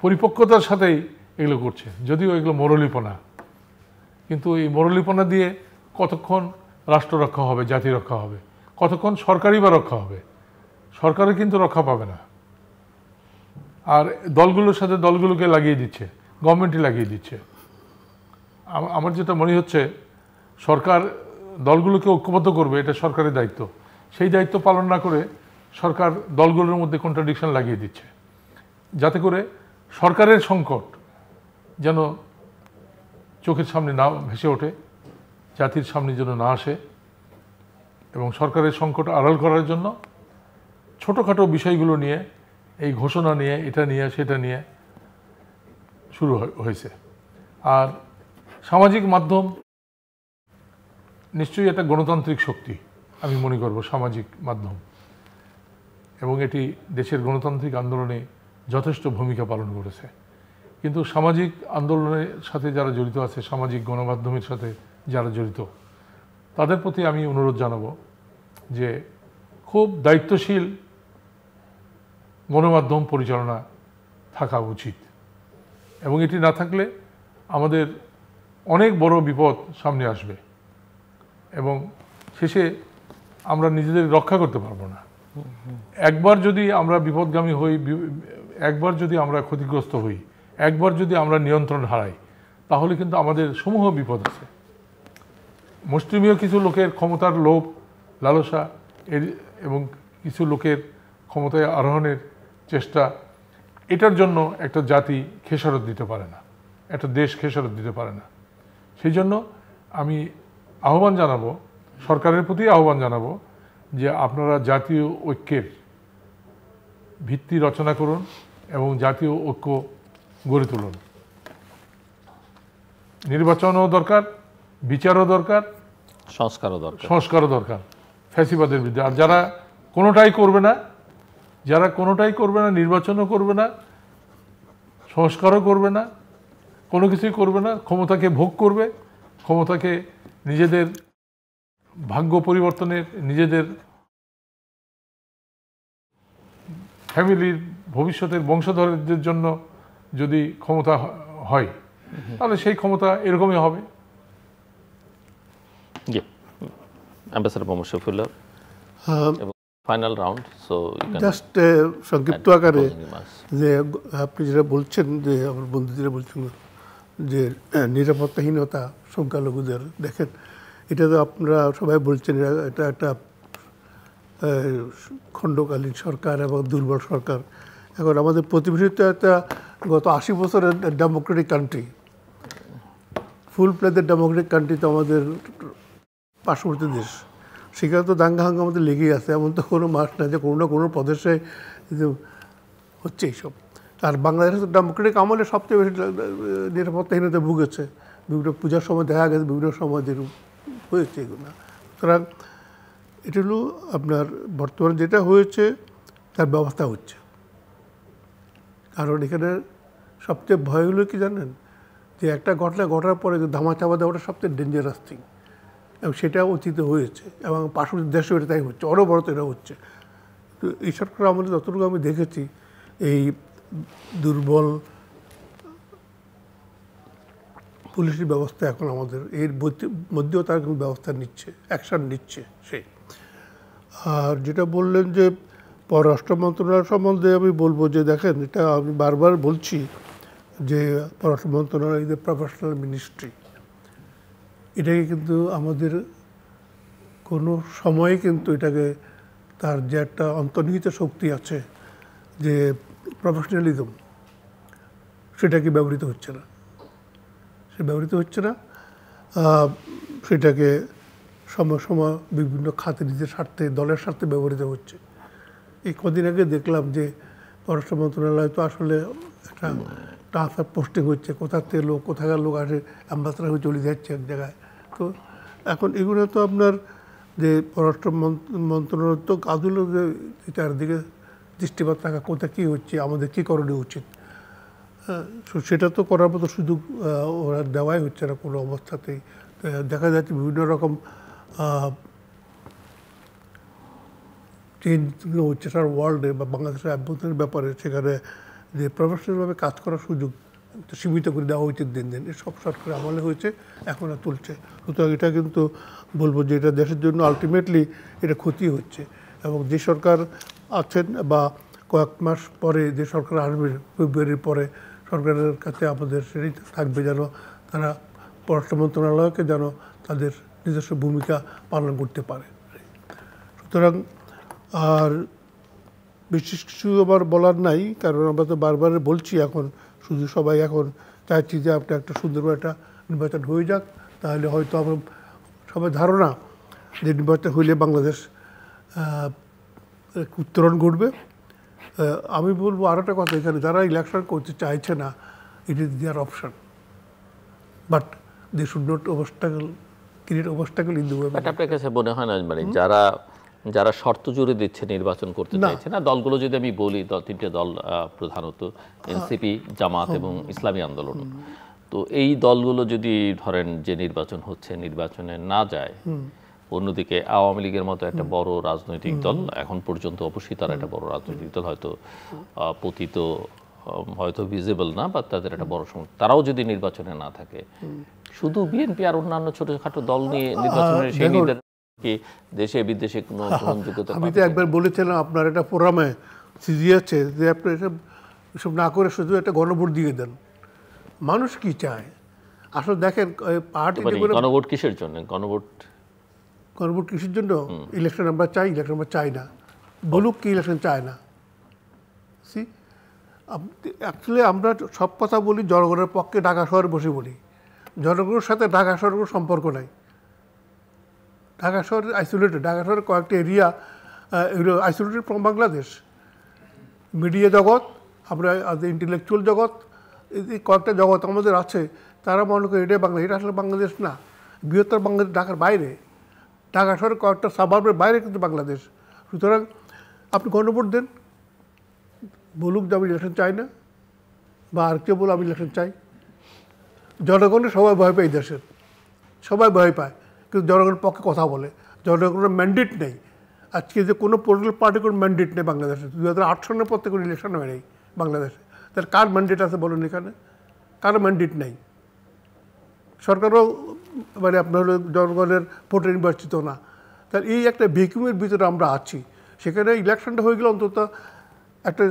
পরিপক্কতার সাথেই এগুলো করছে, যদিও এগুলো মোরলীপনা। কিন্তু এই মোরলীপনা দিয়ে কতক্ষণ রাষ্ট্র রক্ষা হবে, জাতি রক্ষা হবে, কতক্ষণ সরকারই বা রক্ষা হবে? সরকারও কিন্তু রক্ষা পাবে না। আর দলগুলোর সাথে দলগুলোকে লাগিয়ে দিচ্ছে, গভর্নমেন্টই লাগিয়ে দিচ্ছে। আমার যেটা মনে হচ্ছে সরকার দলগুলোকে ঐক্যবদ্ধ করবে, এটা সরকারের দায়িত্ব। সেই দায়িত্ব পালন না করে সরকার দলগুলোর মধ্যে কন্ট্রাডিকশন লাগিয়ে দিচ্ছে, যাতে করে সরকারের সংকট যেন চোখের সামনে না ভেসে ওঠে, জাতির সামনে যেন না আসে। এবং সরকারের সংকট আড়াল করার জন্য ছোটোখাটো বিষয়গুলো নিয়ে, এই ঘোষণা নিয়ে, এটা নিয়ে, সেটা নিয়ে শুরু হয়েছে। আর সামাজিক মাধ্যম নিশ্চয়ই একটা গণতান্ত্রিক শক্তি, আমি মনে করব সামাজিক মাধ্যম, এবং এটি দেশের গণতান্ত্রিক আন্দোলনে যথেষ্ট ভূমিকা পালন করেছে। কিন্তু সামাজিক আন্দোলনের সাথে যারা জড়িত আছে, সামাজিক গণমাধ্যমের সাথে যারা জড়িত, তাদের প্রতি আমি অনুরোধ জানাবো যে খুব দায়িত্বশীল গণমাধ্যম পরিচালনা থাকা উচিত। এবং এটি না থাকলে আমাদের অনেক বড় বিপদ সামনে আসবে এবং শেষে আমরা নিজেদের রক্ষা করতে পারবো না। একবার যদি আমরা বিপদগামী হই, একবার যদি আমরা ক্ষতিগ্রস্ত হই, একবার যদি আমরা নিয়ন্ত্রণ হারাই, তাহলে কিন্তু আমাদের সমূহ বিপদ আছে। মুষ্টিমেয় কিছু লোকের ক্ষমতার লোভ, লালসা এবং কিছু লোকের ক্ষমতায় আরোহণের চেষ্টা, এটার জন্য একটা জাতি খেসারত দিতে পারে না, একটা দেশ খেসারত দিতে পারে না। সেই জন্য আমি আহ্বান জানাবো, সরকারের প্রতি আহ্বান জানাবো যে আপনারা জাতীয় ঐক্যের ভিত্তি রচনা করুন এবং জাতীয় ঐক্য গড়ে তুলুন। নির্বাচনও দরকার, বিচারও দরকার, সংস্কারও দরকার ফ্যাসিবাদের বিরুদ্ধে। আর যারা কোনোটাই করবে না, নির্বাচনও করবে না, সংস্কারও করবে না, কোনো কিছুই করবে না, ক্ষমতাকে ভোগ করবে, ক্ষমতাকে নিজেদের ভাগ্য পরিবর্তনের, নিজেদের ফ্যামিলির ভবিষ্যতের বংশধরদের জন্য যদি ক্ষমতা হয়, তাহলে সেই ক্ষমতা এরকমই হবে। ফাইনাল রাউন্ড, সো জাস্ট সংক্ষিপ্ত আকারে যে আপনি যেটা বলছেন, যে আমার বন্ধু যেটা বলছেন যে নিরাপত্তাহীনতা সংখ্যালঘুদের, দেখেন এটা তো আপনারা সবাই বলছেন এটা একটা খণ্ডকালীন সরকার এবং দুর্বল সরকার। এখন আমাদের প্রতিবেশী তো একটা গত 80 বছরের ডেমোক্রেটিক কান্ট্রি, ফুল প্লেদের ডেমোক্রেটিক কান্ট্রি তো আমাদের পার্শ্ববর্তী দেশ। সেখানে তো দাঙ্গা হাঙ্গা আমাদের লেগেই আছে, এমন তো কোনো মাস না যে কোনো না কোনো প্রদেশে হচ্ছে এইসব। আর বাংলাদেশের ডেমোক্রেটিক আমলে সবচেয়ে বেশি নিরাপত্তাহীনতা ভুগেছে। বিভিন্ন পূজার সময় দেখা গেছে, বিভিন্ন সময় যেরকম হয়েছে এগুলো। সুতরাং এটা হলো আপনার বর্তমানে যেটা হয়েছে তার ব্যবস্থা হচ্ছে। কারণ এখানে সবচেয়ে ভয় হলো কি জানেন, যে একটা ঘটনা ঘটার পরে যে ধামাচাপা দেওয়াটা সবচেয়ে ডেঞ্জারাস থিং, এবং সেটা অতীতে হয়েছে এবং পার্শ্ববর্তী দেশেও এটা তাই হচ্ছে, অনবরত এটা হচ্ছে। তো এই সরকার আমলে যতটুকু আমি দেখেছি, এই দুর্বল পুলিশি ব্যবস্থা এখন আমাদের এর মধ্যেও তারা কিন্তু ব্যবস্থা নিচ্ছে, অ্যাকশান নিচ্ছে সে। আর যেটা বললেন যে পররাষ্ট্র মন্ত্রণালয় সম্বন্ধে আমি বলবো যে দেখেন, এটা আমি বারবার বলছি যে পররাষ্ট্র মন্ত্রণালয় ইজ এ প্রফেশনাল মিনিস্ট্রি। এটাকে কিন্তু আমাদের কোনো সময়ে কিন্তু এটাকে তার যে একটা অন্তর্নিহিত শক্তি আছে, যে প্রফেশনালিজম, সেটাকে ব্যবহৃত হচ্ছে না, সেটাকে সময় সময় বিভিন্ন খাতে নিজের স্বার্থে, দলের স্বার্থে ব্যবহৃত হচ্ছে। এই কদিন আগে দেখলাম যে পররাষ্ট্র মন্ত্রণালয় তো আসলে একটা ট্রান্সফার পোস্টিং হচ্ছে, কোথাকার লোক আসে অ্যাম্বাসেডার হয়ে চলে যাচ্ছে এক জায়গায়। তো এখন এগুলো তো আপনার যে পররাষ্ট্র মন্ত্রণালয় তো কাজ হলো যে চারদিকে দৃষ্টিপাত রাখা, কোথায় কী হচ্ছে, আমাদের কী করণীয় উচিত, সেটা তো করার মতো সুযোগ ওরা দেওয়াই হচ্ছে না কোনো অবস্থাতেই। দেখা যাচ্ছে বিভিন্ন রকম চেঞ্জ হচ্ছে সারা ওয়ার্ল্ডে বা বাংলাদেশের অভ্যন্তরীণ ব্যাপারে, সেখানে যে প্রফেশনালভাবে কাজ করার সুযোগ সীমিত করে দেওয়া উচিত দিন দিন। এসব সরকার আমলে হয়েছে, এখন আর তুলছে। সুতরাং এটা কিন্তু বলবো যে এটা দেশের জন্য আলটিমেটলি এটা ক্ষতি হচ্ছে। এবং যে সরকার আছেন বা কয়েক মাস পরে যে সরকার আসবে ফেব্রুয়ারির পরে সরকারের কাছে আমাদের সেটাই থাকবে যেন তারা পররাষ্ট্র মন্ত্রণালয়কে যেন তাদের নিজস্ব ভূমিকা পালন করতে পারে। সুতরাং আর বিশেষ কিছু আমার বলার নাই, কারণ আমরা তো বারবার বলছি এখন শুধু সবাই এখন চাইছি যে আপনি একটা সুন্দর একটা নির্বাচন হয়ে যাক, তাহলে হয়তো আমার সবাই ধারণা যে নির্বাচন হইলে বাংলাদেশ উত্তরণ ঘটবে। আমি বলবো আর একটা কথা, এখানে যারা ইলেকশন করতে চাইছে না, it is their option, but they should not create obstacle in the way. But আপনার কাছে মনে হয় না মানে যারা শর্ত জুড়ে দিচ্ছে নির্বাচন করতে চাইছে না দলগুলো, যদি আমি বলি তিনটে দল প্রধানত এনসিপি, জামাত এবং ইসলামী আন্দোলন, তো এই দলগুলো যদি ধরেন যে নির্বাচন হচ্ছে নির্বাচনে না যায়, অন্যদিকে আওয়ামী লীগের মতো একটা বড় রাজনৈতিক দল, এখন পর্যন্ত অবশ্যই তারা একটা বড় রাজনৈতিক দল, হয়তো পতিত, হয়তো ভিজিবল না, বা তাদের একটা বড় সমস্যা, তারাও যদি নির্বাচনে না থাকে, শুধু বিএনপি আর অন্যান্য ছোটখাটো দল নিয়ে নির্বাচনের সেই কি দেশে বিদেশে কোনো গ্রহণযোগ্যতা? আমি তো একবার বলেছিলাম আপনার একটা ফোরামে সিজিএছে যে আপনি এসব না করে শুধু একটা গণভোট দিয়ে দেন। মানুষ কি চায় আসলে দেখেন, পার্টি গণভোট কিসের জন্য? গণভোট কিসের জন্য? ইলেকশন আমরা চাই, ইলেকশন আমরা চাই না, বলুক কি ইলেকশন চায় না। সি অ্যাকচুয়ালি আমরা সব কথা বলি জনগণের পক্ষে, ঢাকা শহরে বসে বলি, জনগণের সাথে ঢাকা শহরের কোনো সম্পর্ক নাই। ঢাকা শহর আইসোলেটেড, ঢাকা শহরের কয়েকটা এরিয়া এগুলো আইসোলেটেড ফ্রম বাংলাদেশ। মিডিয়া জগৎ, আমরা ইন্টেলেকচুয়াল জগৎ, এই কয়েকটা জগৎ আমাদের আছে, তারা মনে করে এটাই বাংলাদেশ। এটা আসলে বাংলাদেশ না, বৃহত্তর বাংলাদেশ ঢাকার বাইরে, ঢাকা শহরের কয়েকটা সাবাবের বাইরে কিন্তু বাংলাদেশ। সুতরাং আপনি গণভোট দেন, বলুক যে আমি ইলেকশন চাই না, বা আর কেউ বলো আমি ইলেকশন চাই। জনগণের সবাই ভয় পায়, এই দেশের সবাই ভয় পায়, কিন্তু জনগণের পক্ষে কথা বলে। জনগণের ম্যান্ডেট নেই আজকে, যে কোনো পলিটিক্যাল পার্টির কোনো ম্যান্ডেট নেই বাংলাদেশে। 2008 সালের পর থেকে কোনো ইলেকশন হয় নেই বাংলাদেশে। তার কার ম্যান্ডেট আছে বলুন এখানে? কারো ম্যান্ডেট নেই। সরকারও মানে আপনার জনগণের ভোটে নির্বাচিত না। তার এই একটা ভ্যাকুয়ামের ভিতরে আমরা আছি। সেখানে ইলেকশনটা হয়ে গেলে অন্তত একটা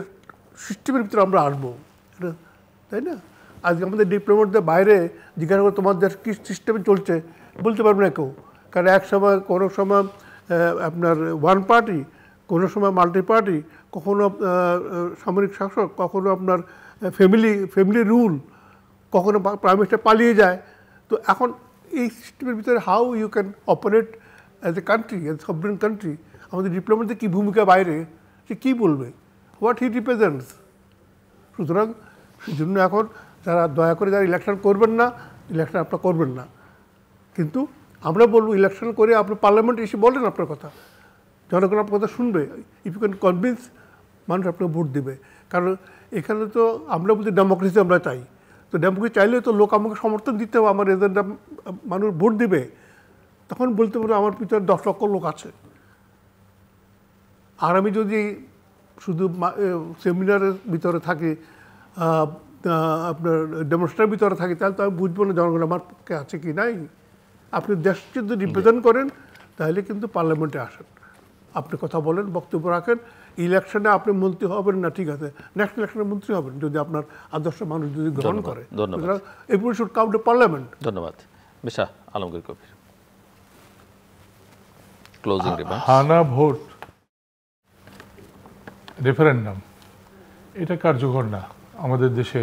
সিস্টেমের ভিতরে আমরা আসবো, তাই না? আজকে আমাদের ডিপ্লোমেটদের বাইরে জিজ্ঞাসা করে তোমার দেশ কী সিস্টেমে চলছে, বলতে পারবে না কেউ। কারণ এক সময় কোনো সময় আপনার ওয়ান পার্টি, কোনো সময় মাল্টি পার্টি, কখনো সামরিক শাসক, কখনো আপনার ফ্যামিলি রুল, কখনো প্রাইম মিনিস্টার পালিয়ে যায়। তো এখন এই সিস্টেমের ভিতরে how you can operate as a country, as sovereign country. আমাদের ডিপ্লোমেটদের কী ভূমিকা বাইরে, সে কী বলবে, হোয়াট হি রিপ্রেজেন্টস। সুতরাং সেই জন্য এখন যারা দয়া করে যারা ইলেকশন করবেন না, ইলেকশন আপনারা করবেন না। কিন্তু আমরা বলবো ইলেকশন করে আপনি পার্লামেন্টে এসে বলেন আপনার কথা, জনগণ আপনার কথা শুনবে। ইফ ইউ ক্যান কনভিন্স, মানুষ আপনাকে ভোট দেবে। কারণ এখানে তো আমরা বলছি ডেমোক্রেসি আমরা চাই, তো ডেমোক্রেসি চাইলে তো লোক আমাকে সমর্থন দিতে হবে, আমার এজেন্ডা মানুষ ভোট দিবে। তখন বলতে পারবো আমার পিছনে 10 লক্ষ লোক আছে। আর আমি যদি শুধু সেমিনারের ভিতরে থাকি, আপনার ডেমনস্ট্রেশনের ভিতরে থাকি, তাহলে তো আমি বুঝবো না জনগণ আমার পক্ষে আছে কি নাই। আপনি দেশকে যদি রিপ্রেজেন্ট করেন তাহলে কিন্তু পার্লামেন্টে আসেন, আপনি কথা বলেন, বক্তব্য রাখেন। ইলেকশনে আপনি মন্ত্রী হবেন না, ঠিক আছে, নেক্সট ইলেকশনে মন্ত্রী হবেন যদি আপনার আদর্শ মানুষ যদি গ্রহণ করে। এরপরে শুড কাম টু পার্লামেন্ট। ধন্যবাদ। Misha Alamgir Kabir, closing remarks. হানা ভোট, রেফারেন্ডাম, এটা কার্যকর না। আমাদের দেশে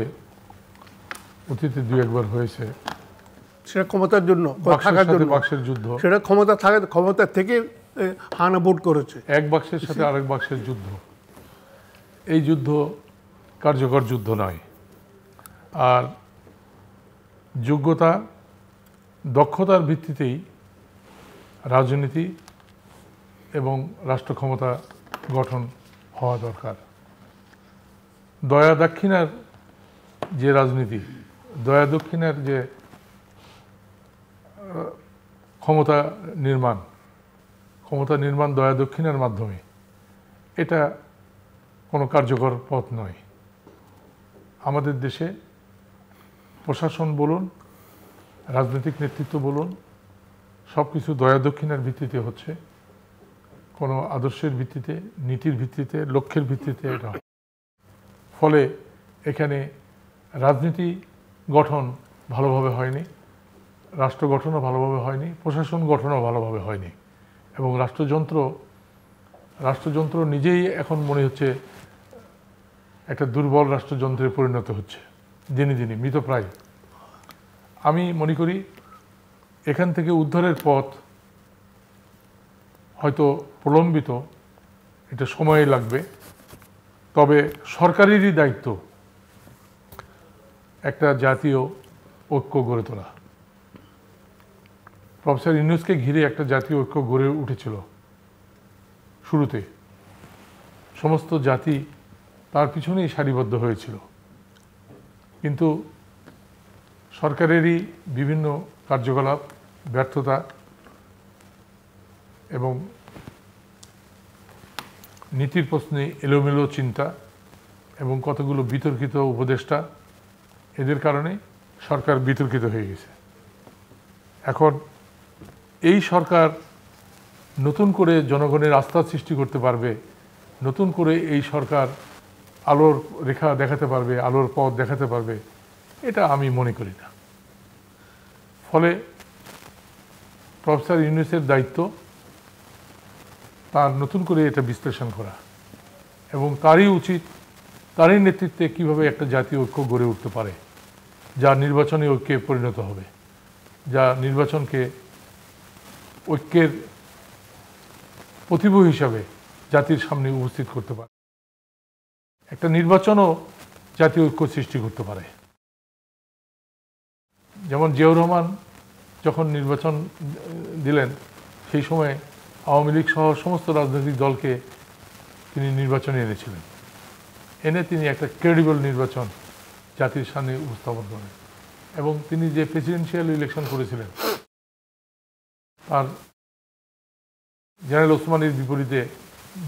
অতীতে 2-1 হয়েছে, সেটা ক্ষমতার জন্য, থাকার জন্য, বাক্সের যুদ্ধ। সেটা ক্ষমতা থেকে হানা ভোট করেছে, এক বাক্সের সাথে আরেক বাক্সের যুদ্ধ। এই যুদ্ধ কার্যকর যুদ্ধ নয়। আর যোগ্যতা, দক্ষতার ভিত্তিতেই রাজনীতি এবং রাষ্ট্র ক্ষমতা গঠন হওয়া দরকার। দয়া দাক্ষিণার যে রাজনীতি, দয়া দক্ষিণার যে ক্ষমতা নির্মাণ দয়া দক্ষিণার মাধ্যমে, এটা কোনো কার্যকর পথ নয়। আমাদের দেশে প্রশাসন বলুন, রাজনৈতিক নেতৃত্ব বলুন, সব কিছু দয়া দক্ষিণার ভিত্তিতে হচ্ছে, কোনো আদর্শের ভিত্তিতে, নীতির ভিত্তিতে, লক্ষ্যের ভিত্তিতে এটা ফলে এখানে রাজনীতি গঠন ভালোভাবে হয়নি, রাষ্ট্র গঠনও ভালোভাবে হয়নি, প্রশাসন গঠনও ভালোভাবে হয়নি, এবং রাষ্ট্রযন্ত্র নিজেই এখন মনে হচ্ছে একটা দুর্বল রাষ্ট্রযন্ত্রে পরিণত হচ্ছে, দিনে দিনে মৃতপ্রায়। আমি মনে করি এখান থেকে উদ্ধারের পথ হয়তো প্রলম্বিত, এটা সময় লাগবে, তবে সরকারেরই দায়িত্ব একটা জাতীয় ঐক্য গড়ে তোলা। প্রফেসর ইউনূসকে ঘিরে একটা জাতীয় ঐক্য গড়ে উঠেছিল শুরুতে, সমস্ত জাতি তার পিছনেই সারিবদ্ধ হয়েছিল, কিন্তু সরকারেরই বিভিন্ন কার্যকলাপ, ব্যর্থতা এবং নীতির প্রশ্নে এলোমেলো চিন্তা এবং কতগুলো বিতর্কিত উপদেষ্টা, এদের কারণে সরকার বিতর্কিত হয়ে গেছে। এখন এই সরকার নতুন করে জনগণের আস্থা সৃষ্টি করতে পারবে, নতুন করে এই সরকার আলোর রেখা দেখাতে পারবে, আলোর পথ দেখাতে পারবে, এটা আমি মনে করি না। ফলে প্রফেসর ইউনূসের দায়িত্ব তার নতুন করে এটা বিশ্লেষণ করা, এবং তারই উচিত, তারই নেতৃত্বে কিভাবে একটা জাতীয় ঐক্য গড়ে উঠতে পারে, যা নির্বাচনী ঐক্যে পরিণত হবে, যা নির্বাচনকে ঐক্যের প্রতিভূ হিসাবে জাতির সামনে উপস্থিত করতে পারে। একটা নির্বাচনও জাতীয় ঐক্য সৃষ্টি করতে পারে। যেমন জিয়াউর রহমান যখন নির্বাচন দিলেন, সেই সময় আওয়ামী লীগ সহ সমস্ত রাজনৈতিক দলকে তিনি নির্বাচনে এনেছিলেন, এনে তিনি একটা ক্রেডিবল নির্বাচন জাতির সামনে উপস্থাপন করেন, এবং তিনি যে প্রেসিডেন্সিয়াল ইলেকশন করেছিলেন, তার জেনারেল ওসমানীর বিপরীতে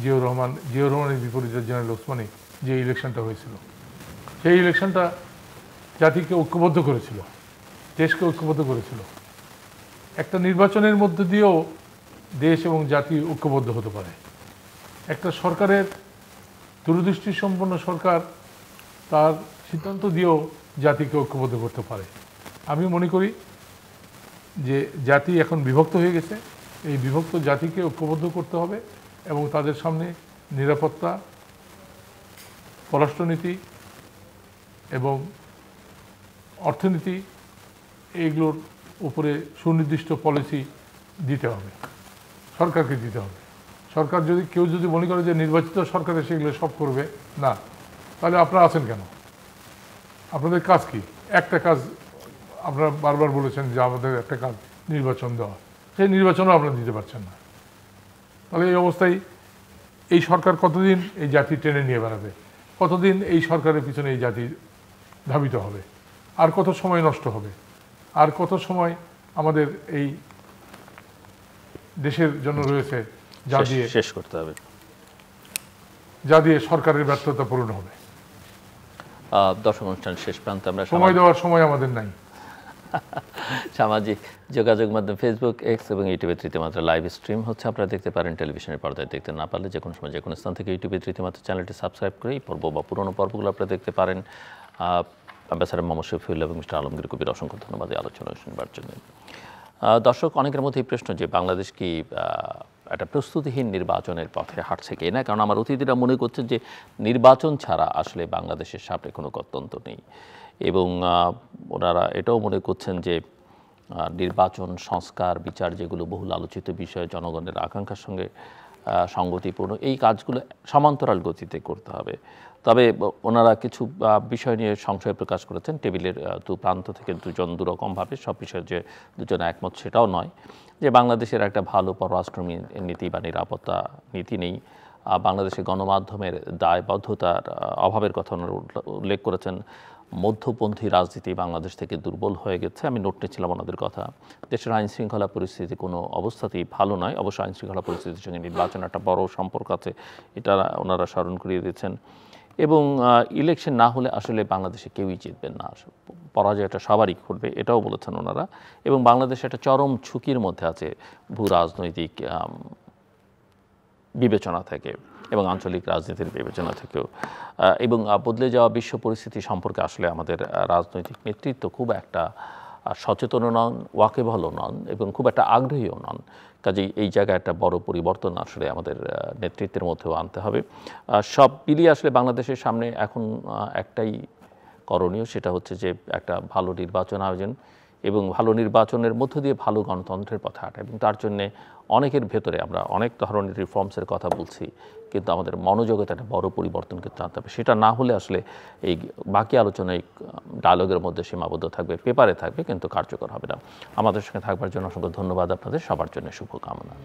জিয়াউর রহমানের বিপরীতে জেনারেল ওসমানী যে ইলেকশনটা হয়েছিল, সেই ইলেকশনটা জাতিকে ঐক্যবদ্ধ করেছিল, দেশকে ঐক্যবদ্ধ করেছিল। একটা নির্বাচনের মধ্য দিয়েও দেশ এবং জাতি ঐক্যবদ্ধ হতে পারে। একটা সরকারের, দূরদৃষ্টি সম্পন্ন সরকার, তার সিদ্ধান্ত দিয়েও জাতিকে ঐক্যবদ্ধ করতে পারে। আমি মনে করি যে জাতি এখন বিভক্ত হয়ে গেছে, এই বিভক্ত জাতিকে ঐক্যবদ্ধ করতে হবে, এবং তাদের সামনে নিরাপত্তা, পররাষ্ট্রনীতি এবং অর্থনীতি, এইগুলোর উপরে সুনির্দিষ্ট পলিসি দিতে হবে, সরকারকে দিতে হবে। সরকার কেউ যদি মনে করে যে নির্বাচিত সরকার এসে এগুলো সব করবে, না, তাহলে আপনারা আছেন কেন? আপনাদের কাজ কি? একটা কাজ আপনারা বারবার বলেছেন যে আমাদের একটা কাজ নির্বাচন দেওয়া, সেই নির্বাচনও আপনারা দিতে পারছেন না। তাহলে এই অবস্থায় এই সরকার কতদিন এই জাতি টেনে নিয়ে বেড়াবে? কতদিন এই সরকারের পিছনে এই জাতি ধাবিত হবে? আর কত সময় নষ্ট হবে? আর কত সময় আমাদের এই দেশের জন্য রয়েছে যা দিয়ে শেষ করতে হবে, যা দিয়ে সরকারের ব্যর্থতা পূরণ হবে? দর্শক অনুষ্ঠান শেষ প্রান্তে আমরা সময় দেওয়ার সময় আমাদের নাই। সামাজিক যোগাযোগ মাধ্যম ফেসবুক, এক্স এবং ইউটিউবে তৃতীয় মাত্রা লাইভ স্ট্রিম হচ্ছে, আপনারা দেখতে পারেন। টেলিভিশনের পর্দায় দেখতে না পারলে যে কোনো সময় যে কোনো স্থান থেকে ইউটিউবে তৃতীয় মাত্রা চ্যানেলটি সাবস্ক্রাইব করে এই পর্ব বা পুরোনো পর্বগুলো আপনারা দেখতে পারেন। অ্যাম্বাসাডর মোহাম্মদ শফিউল্লাহ এবং মিস্টার আলমগীর কবির অসংখ্য ধন্যবাদ এই আলোচনা শুনবার জন্য। দর্শক, অনেকের মধ্যে এই প্রশ্ন যে বাংলাদেশ কি একটা প্রস্তুতিহীন নির্বাচনের পথে হাঁটছে কি না, কারণ আমার অতিথিরা মনে করছেন যে নির্বাচন ছাড়া আসলে বাংলাদেশের সামনে কোনো গত্যন্তর নেই, এবং ওনারা এটাও মনে করছেন যে নির্বাচন, সংস্কার, বিচার, যেগুলো বহুল আলোচিত বিষয়, জনগণের আকাঙ্ক্ষার সঙ্গে সঙ্গতিপূর্ণ, এই কাজগুলো সমান্তরাল গতিতে করতে হবে। তবে ওনারা কিছু বিষয় নিয়ে সংশয় প্রকাশ করেছেন। টেবিলের দু প্রান্ত থেকে দুজন দুরকমভাবে, সব বিষয়ে যে দুজন একমত সেটাও নয়, যে বাংলাদেশের একটা ভালো পররাষ্ট্র নীতি বা নিরাপত্তা নীতি নেই, বাংলাদেশে গণমাধ্যমের দায়বদ্ধতার অভাবের কথা ওনারা উল্লেখ করেছেন, মধ্যপন্থী রাজনীতি বাংলাদেশ থেকে দুর্বল হয়ে গেছে। আমি নোট নিচ্ছিলাম ওনাদের কথা। দেশের আইন শৃঙ্খলা পরিস্থিতি কোনো অবস্থাতেই ভালো নয়। অবশ্য আইন শৃঙ্খলা পরিস্থিতির সঙ্গে নির্বাচন একটা বড় সম্পর্ক আছে, এটা ওনারা স্মরণ করিয়ে দিচ্ছেন। এবং ইলেকশন না হলে আসলে বাংলাদেশে কেউই জিতবেন না, পরাজয়টা সবারই ঘটবে, এটাও বলেছেন ওনারা। এবং বাংলাদেশ একটা চরম ঝুঁকির মধ্যে আছে ভূ রাজনৈতিক বিবেচনা থেকে এবং আঞ্চলিক রাজনীতির বিবেচনা থেকেও এবং বদলে যাওয়া বিশ্ব পরিস্থিতি সম্পর্কে আসলে আমাদের রাজনৈতিক নেতৃত্ব খুব একটা সচেতনও নন, ওয়াকিবহালও নন এবং খুব একটা আগ্রহীও নন। কাজেই এই জায়গায় একটা বড় পরিবর্তন আসলে আমাদের নেতৃত্বের মধ্যেও আনতে হবে। সব মিলিয়ে আসলে বাংলাদেশের সামনে এখন একটাই করণীয়, সেটা হচ্ছে যে একটা ভালো নির্বাচন আয়োজন এবং ভালো নির্বাচনের মধ্য দিয়ে ভালো গণতন্ত্রের পথে হাঁটা। এবং তার জন্যে অনেকের ভেতরে আমরা অনেক ধরনের রিফর্মসের কথা বলছি, কিন্তু আমাদের মনোযোগেতে একটা বড় পরিবর্তন কিন্তু আনতে হবে। সেটা না হলে আসলে এই বাকি আলোচনা এই ডায়ালগের মধ্যে সীমাবদ্ধ থাকবে, পেপারে থাকবে, কিন্তু কার্যকর হবে না। আমাদের সঙ্গে থাকবার জন্য অসংখ্য ধন্যবাদ আপনাদের, সবার জন্য শুভকামনা।